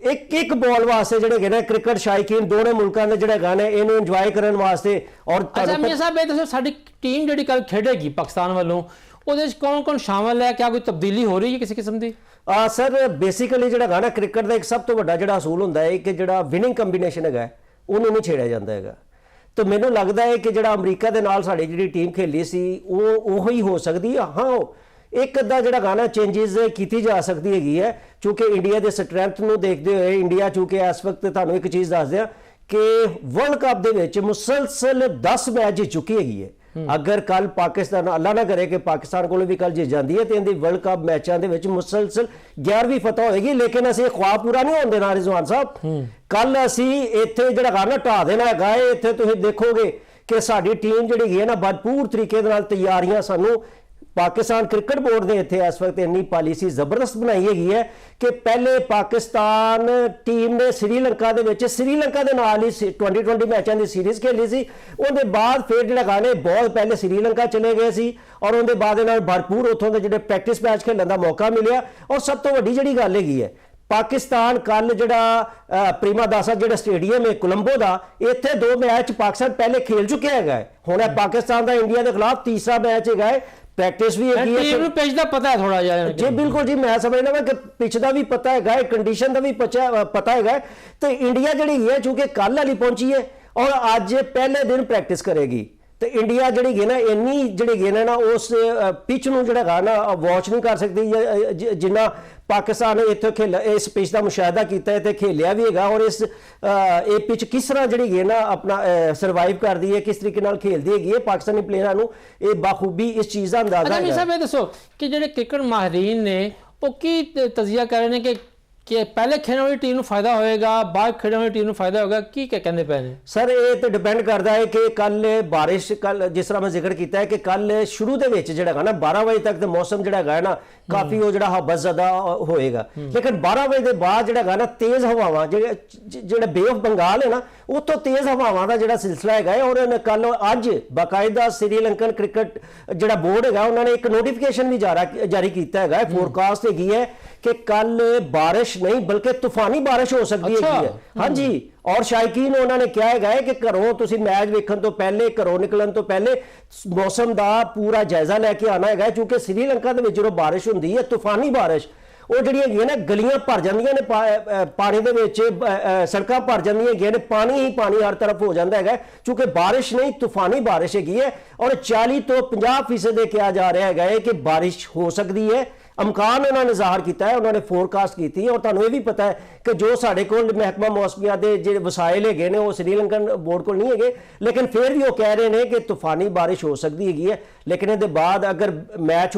ਇੱਕ ਬਾਲ ਵਾਸਤੇ ਜਿਹੜੇ ਹੈਗੇ ਨੇ ਕ੍ਰਿਕਟ ਸ਼ਾਇਕੀਨ ਦੋਨੇ ਮੁਲਕਾਂ ਦੇ ਜਿਹੜੇ ਹੈਗੇ ਨੇ ਇਹਨੂੰ ਇੰਜੋਏ ਕਰਨ ਵਾਸਤੇ। ਔਰ ਅੱਛਾ ਮੀਆਂ ਸਾਹਿਬ ਇਹ ਦੱਸੋ ਸਾਡੀ ਟੀਮ ਜਿਹੜੀ ਕੱਲ ਖੇਡੇਗੀ ਪਾਕਿਸਤਾਨ ਵੱਲੋਂ ਉਹਦੇ ਵਿੱਚ ਕੌਣ ਸ਼ਾਮਲ ਹੈ? ਕਿਆ ਕੋਈ ਤਬਦੀਲੀ ਹੋ ਰਹੀ ਹੈ ਕਿਸੇ ਕਿਸਮ ਦੀ? ਸਰ ਬੇਸਿਕਲੀ ਜਿਹੜਾ ਹੈਗਾ ਨਾ ਕ੍ਰਿਕਟ ਦਾ ਇੱਕ ਸਭ ਤੋਂ ਵੱਡਾ ਜਿਹੜਾ ਅਸੂਲ ਹੁੰਦਾ ਹੈ ਕਿ ਜਿਹੜਾ ਵਿਨਿੰਗ ਕੰਬੀਨੇਸ਼ਨ ਹੈਗਾ ਉਹਨੂੰ ਨਹੀਂ ਛੇੜਿਆ ਜਾਂਦਾ ਹੈਗਾ। ਤਾਂ ਮੈਨੂੰ ਲੱਗਦਾ ਹੈ ਕਿ ਜਿਹੜਾ ਅਮਰੀਕਾ ਦੇ ਨਾਲ ਸਾਡੀ ਜਿਹੜੀ ਟੀਮ ਖੇਲੀ ਸੀ ਉਹ ਹੀ ਹੋ ਸਕਦੀ ਹੈ। ਹਾਂ, ਇੱਕ ਅੱਧਾ ਜਿਹੜਾ ਗਾਣਾ ਚੇਂਜਸ ਕੀਤੀ ਜਾ ਸਕਦੀ ਹੈਗੀ ਹੈ, ਕਿਉਂਕਿ ਇੰਡੀਆ ਦੇ ਸਟਰੈਂਥ ਨੂੰ ਦੇਖਦੇ ਹੋਏ ਇੰਡੀਆ ਚੂੰਕਿ ਇਸ ਵਕਤ ਤੁਹਾਨੂੰ ਇੱਕ ਚੀਜ਼ ਦੱਸ ਦਿਆਂ ਕਿ ਵਰਲਡ ਕੱਪ ਦੇ ਵਿੱਚ ਮੁਸਲਸਲ 10 ਮੈਚ ਜਿੱਤ ਚੁੱਕੀ ਹੈਗੀ ਹੈ। ਅਗਰ ਕੱਲ ਪਾਕਿਸਤਾਨ ਅੱਲਾ ਨਾ ਕਰੇ ਕਿ ਪਾਕਿਸਤਾਨ ਕੋਲੋਂ ਵੀ ਕੱਲ ਜਿੱਤ ਜਾਂਦੀ ਹੈ ਤੇ ਇਹਦੀ ਵਰਲਡ ਕੱਪ ਮੈਚਾਂ ਦੇ ਵਿੱਚ ਮੁਸਲਸਲ 11ਵੀਂ ਫਤਹ ਹੋਏਗੀ। ਲੇਕਿਨ ਅਸੀਂ ਖੁਆਬ ਪੂਰਾ ਨਹੀਂ ਹੋਣ ਦੇਣਾ ਰਿਜ਼ਵਾਨ ਸਾਹਿਬ। ਕੱਲ ਅਸੀਂ ਇੱਥੇ ਜਿਹੜਾ ਗਾਣਾ ਢਾ ਦੇਣਾ ਹੈਗਾ, ਇੱਥੇ ਤੁਸੀਂ ਦੇਖੋਗੇ ਕਿ ਸਾਡੀ ਟੀਮ ਜਿਹੜੀ ਹੈ ਨਾ ਭਰਪੂਰ ਤਰੀਕੇ ਦੇ ਨਾਲ ਤਿਆਰੀਆਂ ਸਾਨੂੰ ਪਾਕਿਸਤਾਨ ਕ੍ਰਿਕਟ ਬੋਰਡ ਨੇ ਇੱਥੇ ਇਸ ਵਕਤ ਇੰਨੀ ਪਾਲਿਸੀ ਜ਼ਬਰਦਸਤ ਬਣਾਈ ਹੈਗੀ ਹੈ ਕਿ ਪਹਿਲੇ ਪਾਕਿਸਤਾਨ ਟੀਮ ਨੇ ਸ੍ਰੀਲੰਕਾ ਦੇ ਵਿੱਚ ਸ੍ਰੀਲੰਕਾ ਦੇ ਨਾਲ ਹੀ 2020 ਮੈਚਾਂ ਦੀ ਸੀਰੀਜ਼ ਖੇਲੀ ਸੀ। ਉਹਦੇ ਬਾਅਦ ਫਿਰ ਜਿਹੜਾ ਗਾਣੇ ਬਹੁਤ ਪਹਿਲੇ ਸ੍ਰੀਲੰਕਾ ਚਲੇ ਗਏ ਸੀ ਔਰ ਉਹਦੇ ਬਾਅਦ ਇਹਨਾਂ ਨੂੰ ਭਰਪੂਰ ਉੱਥੋਂ ਦੇ ਜਿਹੜੇ ਪ੍ਰੈਕਟਿਸ ਮੈਚ ਖੇਡਣ ਦਾ ਮੌਕਾ ਮਿਲਿਆ। ਔਰ ਸਭ ਤੋਂ ਵੱਡੀ ਜਿਹੜੀ ਗੱਲ ਹੈਗੀ ਹੈ ਪਾਕਿਸਤਾਨ ਕੱਲ ਜਿਹੜਾ ਪ੍ਰੀਮਾ ਦਾਸਾ ਜਿਹੜਾ ਸਟੇਡੀਅਮ ਹੈ ਕੋਲੰਬੋ ਦਾ, ਇੱਥੇ 2 ਮੈਚ ਪਾਕਿਸਤਾਨ ਪਹਿਲੇ ਖੇਲ ਚੁੱਕਿਆ ਹੈਗਾ। ਹੁਣ ਇਹ ਪਾਕਿਸਤਾਨ ਦਾ ਇੰਡੀਆ ਦੇ ਖਿਲਾਫ ਤੀਸਰਾ ਮੈਚ ਹੈਗਾ ਹੈ। ਪ੍ਰੈਕਟਿਸ ਵੀ ਹੈਗੀ ਹੈ, ਟੀਮ ਨੂੰ ਪਿਚ ਦਾ ਪਤਾ ਹੈ ਥੋੜਾ ਜਿਹਾ ਜੀ। ਬਿਲਕੁਲ ਜੀ, ਮੈਂ ਸਮਝਦਾ ਵਾ ਕਿ ਪਿਚ ਦਾ ਵੀ ਪਤਾ ਹੈਗਾ ਹੈ, ਕੰਡੀਸ਼ਨ ਦਾ ਵੀ ਪਤਾ ਹੈਗਾ। ਤੇ ਇੰਡੀਆ ਜਿਹੜੀ ਹੈ ਚੂੰਕਿ ਕੱਲ ਵਾਲੀ ਪਹੁੰਚੀ ਹੈ ਔਰ ਅੱਜ ਪਹਿਲੇ ਦਿਨ ਪ੍ਰੈਕਟਿਸ ਕਰੇਗੀ ਤੇ ਇੰਡੀਆ ਜਿਹੜੀ ਹੈ ਨਾ ਇੰਨੀ ਜਿਹੜੀ ਹੈ ਨਾ ਉਸ ਪਿਚ ਨੂੰ ਜਿਹੜਾ ਹੈਗਾ ਨਾ ਵਾਚ ਨਹੀਂ ਕਰ ਸਕਦੀ ਜਿੰਨਾ ਪਾਕਿਸਤਾਨ ਇੱਥੇ ਇਸ ਪਿਚ ਦਾ ਮੁਸ਼ਾਹਦਾ ਕੀਤਾ ਹੈ ਤੇ ਖੇਲਿਆ ਵੀ ਹੈਗਾ। ਔਰ ਇਹ ਪਿਚ ਕਿਸ ਤਰ੍ਹਾਂ ਜਿਹੜੀ ਹੈ ਨਾ ਆਪਣਾ ਸਰਵਾਈਵ ਕਰਦੀ ਹੈ, ਕਿਸ ਤਰੀਕੇ ਨਾਲ ਖੇਲਦੀ ਹੈਗੀ ਹੈ, ਪਾਕਿਸਤਾਨੀ ਪਲੇਅਰਾਂ ਨੂੰ ਇਹ ਬਾਖੂਬੀ ਇਸ ਚੀਜ਼ ਦਾ ਅੰਦਾਜ਼ਾ ਹੈ। ਅੱਛਾ ਸਾਹਿਬ ਇਹ ਦੱਸੋ ਕਿ ਜਿਹੜੇ ਕ੍ਰਿਕਟ ਮਾਹਿਰੀਨ ਨੇ ਉਹ ਕੀ ਤਜਜ਼ੀਆ ਕਰ ਰਹੇ ਨੇ ਕਿ ਪਹਿਲੇ ਖੇਡਣ ਵਾਲੀ ਟੀਮ ਨੂੰ ਫਾਇਦਾ ਹੋਏਗਾ, ਬਾਅਦ ਖੇਡਣ ਵਾਲੀ ਟੀਮ ਨੂੰ ਫਾਇਦਾ ਹੋਏਗਾ, ਕੀ ਕਹਿੰਦੇ ਪਏ ਨੇ? ਸਰ ਇਹ ਤੇ ਡਿਪੈਂਡ ਕਰਦਾ ਹੈ ਕਿ ਕੱਲ ਬਾਰਿਸ਼ ਜਿਸ ਤਰ੍ਹਾਂ ਮੈਂ ਜ਼ਿਕਰ ਕੀਤਾ ਹੈ ਕਿ ਕੱਲ ਸ਼ੁਰੂ ਦੇ ਵਿੱਚ ਜਿਹੜਾ ਹੈਗਾ ਨਾ 12 ਵਜੇ ਤੱਕ ਦਾ ਮੌਸਮ ਜਿਹੜਾ ਹੈਗਾ ਨਾ ਕਾਫੀ ਉਹ ਜਿਹੜਾ ਹਬਸ ਜ਼ਿਆਦਾ ਹੋਏਗਾ, ਲੇਕਿਨ 12 ਵਜੇ ਦੇ ਬਾਅਦ ਜਿਹੜਾ ਹੈਗਾ ਨਾ ਤੇਜ਼ ਹਵਾਵਾਂ ਜਿਹੜਾ ਬੇ ਆਫ ਬੰਗਾਲ ਹੈ ਨਾ ਉੱਥੋਂ ਤੇਜ਼ ਹਵਾਵਾਂ ਦਾ ਜਿਹੜਾ ਸਿਲਸਿਲਾ ਹੈਗਾ ਔਰ ਕੱਲ ਅੱਜ ਬਾਕਾਇਦਾ ਸ੍ਰੀਲੰਕਨ ਕ੍ਰਿਕਟ ਜਿਹੜਾ ਬੋਰਡ ਹੈਗਾ ਉਹਨਾਂ ਨੇ ਇੱਕ ਨੋਟੀਫਿਕੇਸ਼ਨ ਵੀ ਜਾਰੀ ਕੀਤਾ ਹੈਗਾ। ਫੋਰਕਾਸਟ ਹੈਗੀ ਹੈ ਕਿ ਕੱਲ ਬਾਰਿਸ਼ ਨਹੀਂ ਬਲਕਿ ਤੂਫਾਨੀ ਬਾਰਿਸ਼ ਹੋ ਸਕਦੀ ਹੈਗੀ ਹੈ। ਹਾਂਜੀ, ਔਰ ਸ਼ਾਇਕੀਨ ਉਹਨਾਂ ਨੇ ਕਿਹਾ ਹੈਗਾ ਕਿ ਘਰੋਂ ਤੁਸੀਂ ਮੈਚ ਵੇਖਣ ਤੋਂ ਪਹਿਲੇ ਘਰੋਂ ਨਿਕਲਣ ਤੋਂ ਪਹਿਲੇ ਮੌਸਮ ਦਾ ਪੂਰਾ ਜਾਇਜ਼ਾ ਲੈ ਕੇ ਆਉਣਾ ਹੈਗਾ, ਕਿਉਂਕਿ ਸ੍ਰੀਲੰਕਾ ਦੇ ਵਿੱਚ ਜਦੋਂ ਬਾਰਿਸ਼ ਹੁੰਦੀ ਹੈ ਤੂਫਾਨੀ ਬਾਰਿਸ਼ ਉਹ ਜਿਹੜੀਆਂ ਹੈਗੀਆਂ ਨਾ ਗਲੀਆਂ ਭਰ ਜਾਂਦੀਆਂ ਨੇ ਪਾਣੀ ਦੇ ਵਿੱਚ, ਸੜਕਾਂ ਭਰ ਜਾਂਦੀਆਂ ਹੈਗੀਆਂ ਨੇ, ਪਾਣੀ ਹੀ ਪਾਣੀ ਹਰ ਤਰਫ ਹੋ ਜਾਂਦਾ ਹੈਗਾ ਕਿਉਂਕਿ ਬਾਰਿਸ਼ ਨਹੀਂ ਤੂਫਾਨੀ ਬਾਰਿਸ਼ ਹੈਗੀ ਹੈ। ਔਰ 40 ਤੋਂ 50% ਦੇ ਕਿਹਾ ਜਾ ਰਿਹਾ ਹੈਗਾ ਕਿ ਬਾਰਿਸ਼ ਹੋ ਸਕਦੀ ਹੈ ਅਮਕਾਨ ਉਹਨਾਂ ਨੇ ਜ਼ਾਹਰ ਕੀਤਾ ਹੈ, ਉਹਨਾਂ ਨੇ ਫੋਰਕਾਸਟ ਕੀਤੀ ਹੈ। ਔਰ ਤੁਹਾਨੂੰ ਇਹ ਵੀ ਪਤਾ ਹੈ ਕਿ ਜੋ ਸਾਡੇ ਕੋਲ ਮਹਿਕਮਾ ਮੌਸਮੀਆਂ ਦੇ ਜਿਹੜੇ ਵਸਾਇਲ ਹੈਗੇ ਨੇ ਉਹ ਸ੍ਰੀਲੰਕਨ ਬੋਰਡ ਕੋਲ ਨਹੀਂ ਹੈਗੇ, ਲੇਕਿਨ ਫਿਰ ਵੀ ਉਹ ਕਹਿ ਰਹੇ ਨੇ ਕਿ ਤੂਫਾਨੀ ਬਾਰਿਸ਼ ਹੋ ਸਕਦੀ ਹੈਗੀ ਹੈ। ਲੇਕਿਨ ਇਹਦੇ ਬਾਅਦ ਅਗਰ ਮੈਚ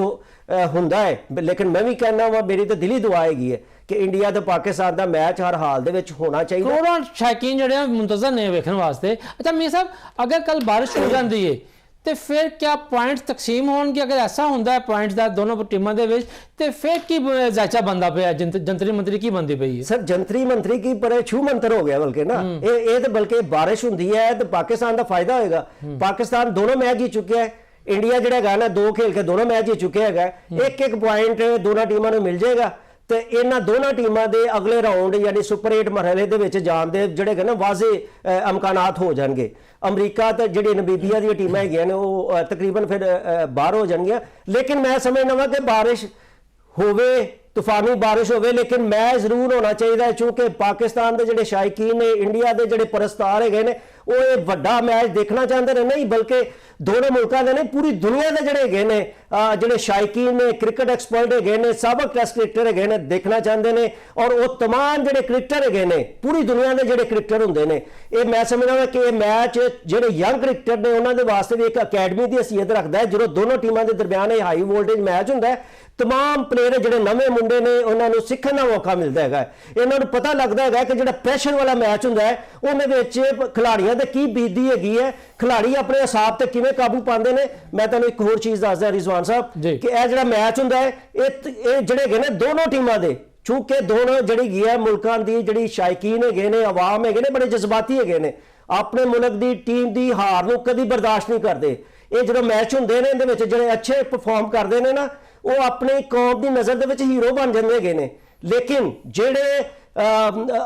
ਹੁੰਦਾ ਹੈ, ਲੇਕਿਨ ਮੈਂ ਵੀ ਕਹਿਣਾ ਵਾ, ਮੇਰੀ ਤਾਂ ਦਿਲੀ ਦੁਆ ਹੈਗੀ ਹੈ ਕਿ ਇੰਡੀਆ ਤੇ ਪਾਕਿਸਤਾਨ ਦਾ ਮੈਚ ਹਰ ਹਾਲ ਦੇ ਵਿੱਚ ਹੋਣਾ ਚਾਹੀਦਾ। ਕਰੋੜਾਂ ਸ਼ੌਕੀਨ ਜਿਹੜੇ ਆ ਮੁੰਤਜ਼ਰ ਨੇ ਵੇਖਣ ਵਾਸਤੇ। ਅੱਛਾ ਮੀਆਂ ਸਾਹਿਬ, ਅਗਰ ਕੱਲ ਬਾਰਿਸ਼ ਹੋ ਜਾਂਦੀ ਹੈ ਤੇ ਫਿਰ ਕਿਆ ਪੁਆਇੰਟਸ ਤਕਸੀਮ ਹੋਣਗੇ? ਅਗਰ ਐਸਾ ਹੁੰਦਾ ਹੈ ਪੁਆਇੰਟਸ ਦਾ ਦੋਨੋਂ ਟੀਮਾਂ ਦੇ ਵਿੱਚ, ਤੇ ਫਿਰ ਕੀ ਜ਼ਾਇਚਾ ਬੰਦਾ ਪਿਆ, ਜੰਤਰੀ ਮੰਤਰੀ ਕੀ ਬੰਦੀ ਪਈ ਹੈ? ਸਰ ਜੰਤਰੀ ਮੰਤਰੀ ਕੀ ਪਰ ਛੂ ਮੰਤਰ ਹੋ ਗਿਆ ਬਲਕਿ ਨਾ, ਇਹ ਤੇ ਬਲਕਿ ਬਾਰਿਸ਼ ਹੁੰਦੀ ਹੈ ਤੇ ਪਾਕਿਸਤਾਨ ਦਾ ਫਾਇਦਾ ਹੋਏਗਾ। ਪਾਕਿਸਤਾਨ ਦੋਨੋਂ ਮੈਚ ਜਿੱਤ ਚੁੱਕਿਆ ਹੈ, ਇੰਡੀਆ ਜਿਹੜਾ ਹੈਗਾ ਨਾ 2 ਖੇਲ ਕੇ ਦੋਨੋਂ ਮੈਚ ਜਿੱਤ ਚੁੱਕਿਆ ਹੈਗਾ। ਇੱਕ ਪੁਆਇੰਟ ਦੋਨਾਂ ਟੀਮਾਂ ਨੂੰ ਮਿਲ ਜਾਏਗਾ ਤੇ ਇਹਨਾਂ ਦੋਨਾਂ ਟੀਮਾਂ ਦੇ ਅਗਲੇ ਰਾਉਂਡ ਯਾਨੀ ਸੁਪਰ 8 ਮਰਹਲੇ ਦੇ ਵਿੱਚ ਜਾਣ ਦੇ ਜਿਹੜੇ ਕਿ ਨਾ ਵਾਜ਼ੇ ਇਮਕਾਨਾਤ ਹੋ ਜਾਣਗੇ। ਅਮਰੀਕਾ ਤੇ ਜਿਹੜੀ ਨਮੀਬੀਆ ਦੀਆਂ ਟੀਮਾਂ ਹੈਗੀਆਂ ਨੇ ਉਹ ਤਕਰੀਬਨ ਫਿਰ ਬਾਹਰ ਹੋ ਜਾਣਗੀਆਂ। ਲੇਕਿਨ ਮੈਂ ਸਮਝਦਾ ਵਾਂ ਕਿ ਬਾਰਿਸ਼ ਹੋਵੇ, ਤੂਫਾਨੀ ਬਾਰਿਸ਼ ਹੋਵੇ, ਲੇਕਿਨ ਮੈਚ ਜ਼ਰੂਰ ਹੋਣਾ ਚਾਹੀਦਾ ਹੈ, ਕਿਉਂਕਿ ਪਾਕਿਸਤਾਨ ਦੇ ਜਿਹੜੇ ਸ਼ਾਇਕੀਨ ਨੇ, ਇੰਡੀਆ ਦੇ ਜਿਹੜੇ ਪਰਸਤਾਰ ਹੈਗੇ ਨੇ, ਉਹ ਇਹ ਵੱਡਾ ਮੈਚ ਦੇਖਣਾ ਚਾਹੁੰਦੇ ਨੇ। ਨਹੀਂ ਬਲਕਿ ਦੋਨੋਂ ਮੁਲਕਾਂ ਦੇ ਨੇ, ਪੂਰੀ ਦੁਨੀਆ ਦੇ ਜਿਹੜੇ ਹੈਗੇ ਨੇ ਜਿਹੜੇ ਸ਼ਾਇਕੀਨ ਨੇ, ਕ੍ਰਿਕਟ ਐਕਸਪਰਟ ਹੈਗੇ ਨੇ, ਸਾਬਕ ਟੈਸਟ ਕ੍ਰਿਕਟਰ ਹੈਗੇ ਨੇ, ਦੇਖਣਾ ਚਾਹੁੰਦੇ ਨੇ। ਔਰ ਉਹ तमाम ਜਿਹੜੇ ਕ੍ਰਿਕਟਰ ਹੈਗੇ ਨੇ, ਪੂਰੀ ਦੁਨੀਆ ਦੇ ਜਿਹੜੇ ਕ੍ਰਿਕਟਰ ਹੁੰਦੇ ਨੇ, ਇਹ ਮੈਂ ਸਮਝਦਾ ਹਾਂ ਕਿ ਇਹ ਮੈਚ ਜਿਹੜੇ ਯੰਗ ਕ੍ਰਿਕਟਰ ਨੇ ਉਹਨਾਂ ਦੇ ਵਾਸਤੇ ਵੀ ਇੱਕ ਅਕੈਡਮੀ ਦੀ ਹਸੀਅਤ ਰੱਖਦਾ ਹੈ। ਜਦੋਂ ਦੋਨੋਂ ਟੀਮਾਂ ਦੇ ਦਰਮਿਆਨ ਇਹ ਹਾਈ ਵੋਲਟੇਜ ਮੈਚ ਹੁੰਦਾ ਹੈ, तमाम ਪਲੇਅਰ ਜਿਹੜੇ ਨਵੇਂ ਮੁੰਡੇ ਨੇ ਉਹਨਾਂ ਨੂੰ ਸਿੱਖਣ ਦਾ ਮੌਕਾ ਮਿਲਦਾ ਹੈਗਾ। ਇਹਨਾਂ ਨੂੰ ਪਤਾ ਲੱਗਦਾ ਹੈਗਾ ਕਿ ਜਿਹੜਾ ਪ੍ਰੈਸ਼ਰ ਵਾਲਾ ਮੈਚ ਹੁੰਦਾ ਹੈ ਉਹਦੇ ਵਿੱਚ ਖਿਡਾਰੀਆਂ ਦੇ ਕੀ ਬੀਤਦੀ ਹੈਗੀ ਹੈ, ਖਿਡਾਰੀ ਆਪਣੇ ਹਿਸਾਬ ਤੇ ਕਿਵੇਂ ਕਾਬੂ ਪਾਉਂਦੇ ਨੇ। ਮੈਂ ਤੁਹਾਨੂੰ ਇੱਕ ਹੋਰ ਚੀਜ਼ ਦੱਸਦਾ ਰਿਜ਼ਵਾਨ ਸਾਹਿਬ ਕਿ ਇਹ ਜਿਹੜਾ ਮੈਚ ਹੁੰਦਾ ਹੈ ਇਹ ਜਿਹੜੇ ਹੈਗੇ ਨੇ ਦੋਨੋਂ ਟੀਮਾਂ ਦੇ, ਚੂੰਕਿ ਦੋਨੋਂ ਜਿਹੜੀ ਹੈਗੀ ਹੈ ਮੁਲਕਾਂ ਦੀ ਜਿਹੜੀ ਸ਼ਾਇਕੀਨ ਹੈਗੇ ਨੇ, ਆਵਾਮ ਹੈਗੇ ਨੇ, ਬੜੇ ਜਜ਼ਬਾਤੀ ਹੈਗੇ ਨੇ, ਆਪਣੇ ਮੁਲਕ ਦੀ ਟੀਮ ਦੀ ਹਾਰ ਨੂੰ ਕਦੀ ਬਰਦਾਸ਼ਤ ਨਹੀਂ ਕਰਦੇ। ਇਹ ਜਦੋਂ ਮੈਚ ਹੁੰਦੇ ਨੇ ਇਹਦੇ ਵਿੱਚ ਜਿਹੜੇ ਅੱਛੇ ਪਰਫਾਰਮ ਕਰਦੇ ਨੇ ਨਾ, ਉਹ ਆਪਣੀ ਕੌਮ ਦੀ ਨਜ਼ਰ ਦੇ ਵਿੱਚ ਹੀਰੋ ਬਣ ਜਾਂਦੇ ਹੈਗੇ ਨੇ। ਲੇਕਿਨ ਜਿਹੜੇ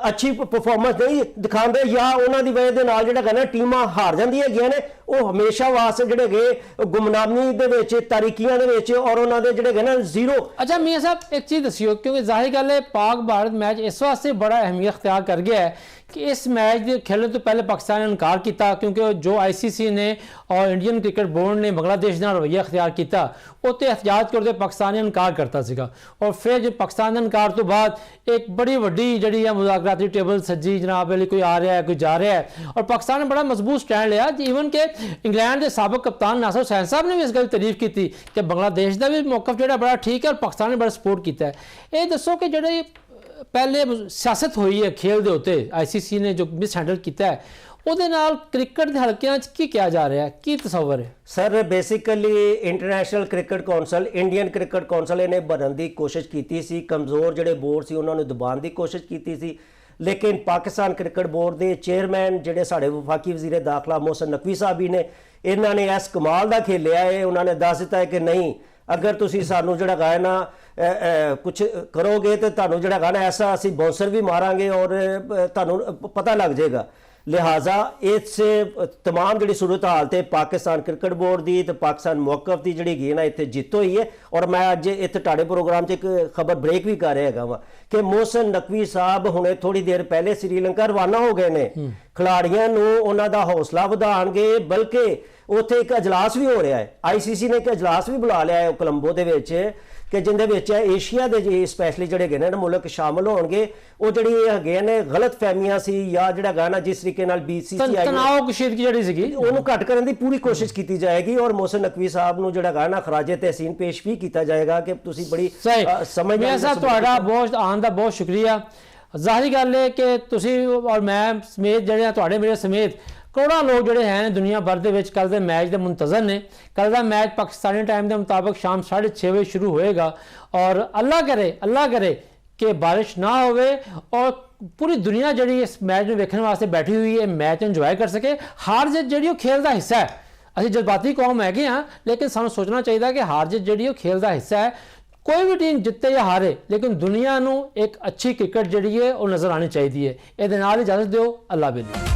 ਅੱਛੀ ਪਰਫਾਰਮੈਂਸ ਨਹੀਂ ਦਿਖਾਉਂਦੇ ਜਾਂ ਉਹਨਾਂ ਦੀ ਵਜ੍ਹਾ ਦੇ ਨਾਲ ਜਿਹੜਾ ਕਹਿੰਦਾ ਟੀਮਾਂ ਹਾਰ ਜਾਂਦੀਆਂ ਹੈਗੀਆਂ ਨੇ, ਉਹ ਹਮੇਸ਼ਾ ਵਾਸਤੇ ਜਿਹੜੇ ਗਏ ਗੁਮਨਾਮੀ ਦੇ ਵਿੱਚ, ਤਾਰੀਕੀਆਂ ਦੇ ਵਿੱਚ, ਔਰ ਉਹਨਾਂ ਦੇ ਜਿਹੜੇ ਕਹਿੰਦਾ ਜ਼ੀਰੋ। ਅੱਛਾ ਮੀਆਂ ਸਾਹਿਬ ਇੱਕ ਚੀਜ਼ ਦੱਸਿਓ, ਕਿਉਂਕਿ ਜ਼ਾਹਿਰ ਗੱਲ ਹੈ ਪਾਕ ਭਾਰਤ ਮੈਚ ਇਸ ਵਾਸਤੇ ਬੜਾ ਅਹਿਮੀਅਤ ਅਖਤਿਆਰ ਕਰ ਗਿਆ ਹੈ कि इस मैच के खेलने तो पहले पाकिस्तान ने इनकार किया, क्योंकि जो ICC ने और इंडियन क्रिकेट बोर्ड ने बांग्लादेश का रवैया अख्तियार किया, उत्ते एहतियात करते पाकिस्तान ने इनकार करता सीगा। और फिर जो पाकिस्तान के इनकार तो बाद एक बड़ी वड्डी जी मुज़ाकराती टेबल सजी जनाब वाली कोई आ रहा है कोई जा रहा है, और पाकिस्तान ने बड़ा मजबूत स्टैंड लिया। ईवन के इंग्लैंड के साबिक कप्तान नासिर हुसैन साहब ने भी इस गल की तारीफ की कि बांग्लादेश का भी मौकफ जो बड़ा ठीक है और पाकिस्तान ने बड़ा सपोर्ट किया है। ये दसो कि जो पहले सियासत हुई है खेल के उत्ते, ICC ने जो मिस हैंडल किया है, ਉਹਦੇ ਨਾਲ ਕ੍ਰਿਕਟ ਦੇ ਹਲਕਿਆਂ 'ਚ ਕੀ ਕਿਹਾ ਜਾ ਰਿਹਾ ਹੈ, ਕੀ ਤਸੱਵਰ ਹੈ? Sir basically international cricket council, Indian cricket council ਇਹਨੇ ਬਣਨ ਦੀ ਕੋਸ਼ਿਸ਼ ਕੀਤੀ ਸੀ, ਕਮਜ਼ੋਰ ਜਿਹੜੇ ਬੋਰਡ ਸੀ ਉਹਨਾਂ ਨੂੰ ਦਬਾਉਣ ਦੀ ਕੋਸ਼ਿਸ਼ ਕੀਤੀ ਸੀ। ਲੇਕਿਨ ਪਾਕਿਸਤਾਨ ਕ੍ਰਿਕਟ ਬੋਰਡ ਦੇ ਚੇਅਰਮੈਨ ਜਿਹੜੇ ਸਾਡੇ ਵਫਾਕੀ ਵਜ਼ੀਰ ਦਾਖਲਾ ਮੋਹਸਨ ਨਕਵੀ ਸਾਹਿਬ ਹੀ ਨੇ, ਇਹਨਾਂ ਨੇ ਇਸ ਕਮਾਲ ਦਾ ਖੇਲਿਆ ਹੈ। ਉਹਨਾਂ ਨੇ ਦੱਸ ਦਿੱਤਾ ਹੈ ਕਿ ਨਹੀਂ, ਅਗਰ ਤੁਸੀਂ ਸਾਨੂੰ ਜਿਹੜਾ ਗਾ ਨਾ ਕੁਝ ਕਰੋਗੇ ਤੇ ਤੁਹਾਨੂੰ ਜਿਹੜਾ ਗਾ ਨਾ ਐਸਾ ਅਸੀਂ ਬਾਉਂਸਰ ਵੀ ਮਾਰਾਂਗੇ ਔਰ ਤੁਹਾਨੂੰ ਪਤਾ ਲੱਗ ਜਾਏਗਾ। लिहाजा इस तमाम जी सूरत हाल से पाकिस्तान क्रिकेट बोर्ड की तो पाकिस्तान मौकफ की जी ना इतने जित हुई है। और मैं अज इतने ताड़े प्रोग्राम से एक खबर ब्रेक भी कर रहा वा कि मोहसन नकवी साहब हुणे थोड़ी देर पहले श्रीलंका रवाना हो गए ने, खिलाड़ियों को उन्हों का हौसला बढ़ाएंगे, बल्कि उत्थे एक अजलास भी हो रहा है। ICC ने एक अजलास भी बुला लिया है कोलंबो दे विच कि जिंदे विच एशिया के जी स्पैशली जिहड़े गए ने मुल्क शामिल होणगे। वो जिहड़ी हैगे ने गलत फहमियां सी या जिहड़ा गा ना जिस तरीके नाल BCCI तनाव कशीदगी जिहड़ी सीगी ਉਹਨੂੰ ਘੱਟ ਕਰਨ ਦੀ ਪੂਰੀ ਕੋਸ਼ਿਸ਼ ਕੀਤੀ ਜਾਏਗੀ ਔਰ मोहसन नकवी साहब ਨੂੰ ਜਿਹੜਾ ਗਾ ਨਾ ਖਰਾਜੇ ਤਹਿਸੀਨ ਪੇਸ਼ ਵੀ ਕੀਤਾ ਜਾਏਗਾ ਕਿ ਤੁਸੀਂ ਬੜੀ ਸਮਝਦਾਰੀ ਮੈਂ ਸਾਹਿਬ ਤੁਹਾਡਾ ਬਹੁਤ ਆਉਣ ਦਾ ਬਹੁਤ ਸ਼ੁਕਰੀਆ। ਜ਼ਾਹਿਰ ਗੱਲ ਹੈ ਕਿ ਤੁਸੀਂ ਔਰ ਮੈਂ ਸਮੇਤ ਜਿਹੜੇ ਤੁਹਾਡੇ ਮੇਰੇ ਸਮੇਤ ਕਰੋੜਾਂ ਲੋਕ ਜਿਹੜੇ ਹਨ ਦੁਨੀਆ ਭਰ ਦੇ ਵਿੱਚ ਕੱਲ ਦੇ ਮੈਚ ਦੇ ਮੁੰਤਜ਼ਰ ਨੇ। ਕੱਲ ਦਾ ਮੈਚ ਪਾਕਿਸਤਾਨੀ ਟਾਈਮ ਦੇ ਮੁਤਾਬਕ ਸ਼ਾਮ 6:30 ਵਜੇ ਸ਼ੁਰੂ ਹੋਏਗਾ और अल्लाह करे कि बारिश ना होवे और पूरी दुनिया जी इस मैच में देखने वास्ते बैठी हुई है, मैच इंजॉय कर सके। हार जित जी खेल का हिस्सा है, असीं जज्बाती कौम है हाँ, लेकिन सानू सोचना चाहिए कि हार जित जी खेल का हिस्सा है। कोई भी टीम जिते या हारे, लेकिन दुनिया नू एक अच्छी क्रिकेट जी है वो नज़र आनी चाहिए है। ये इजाज़त दो, अल्लाह बेली।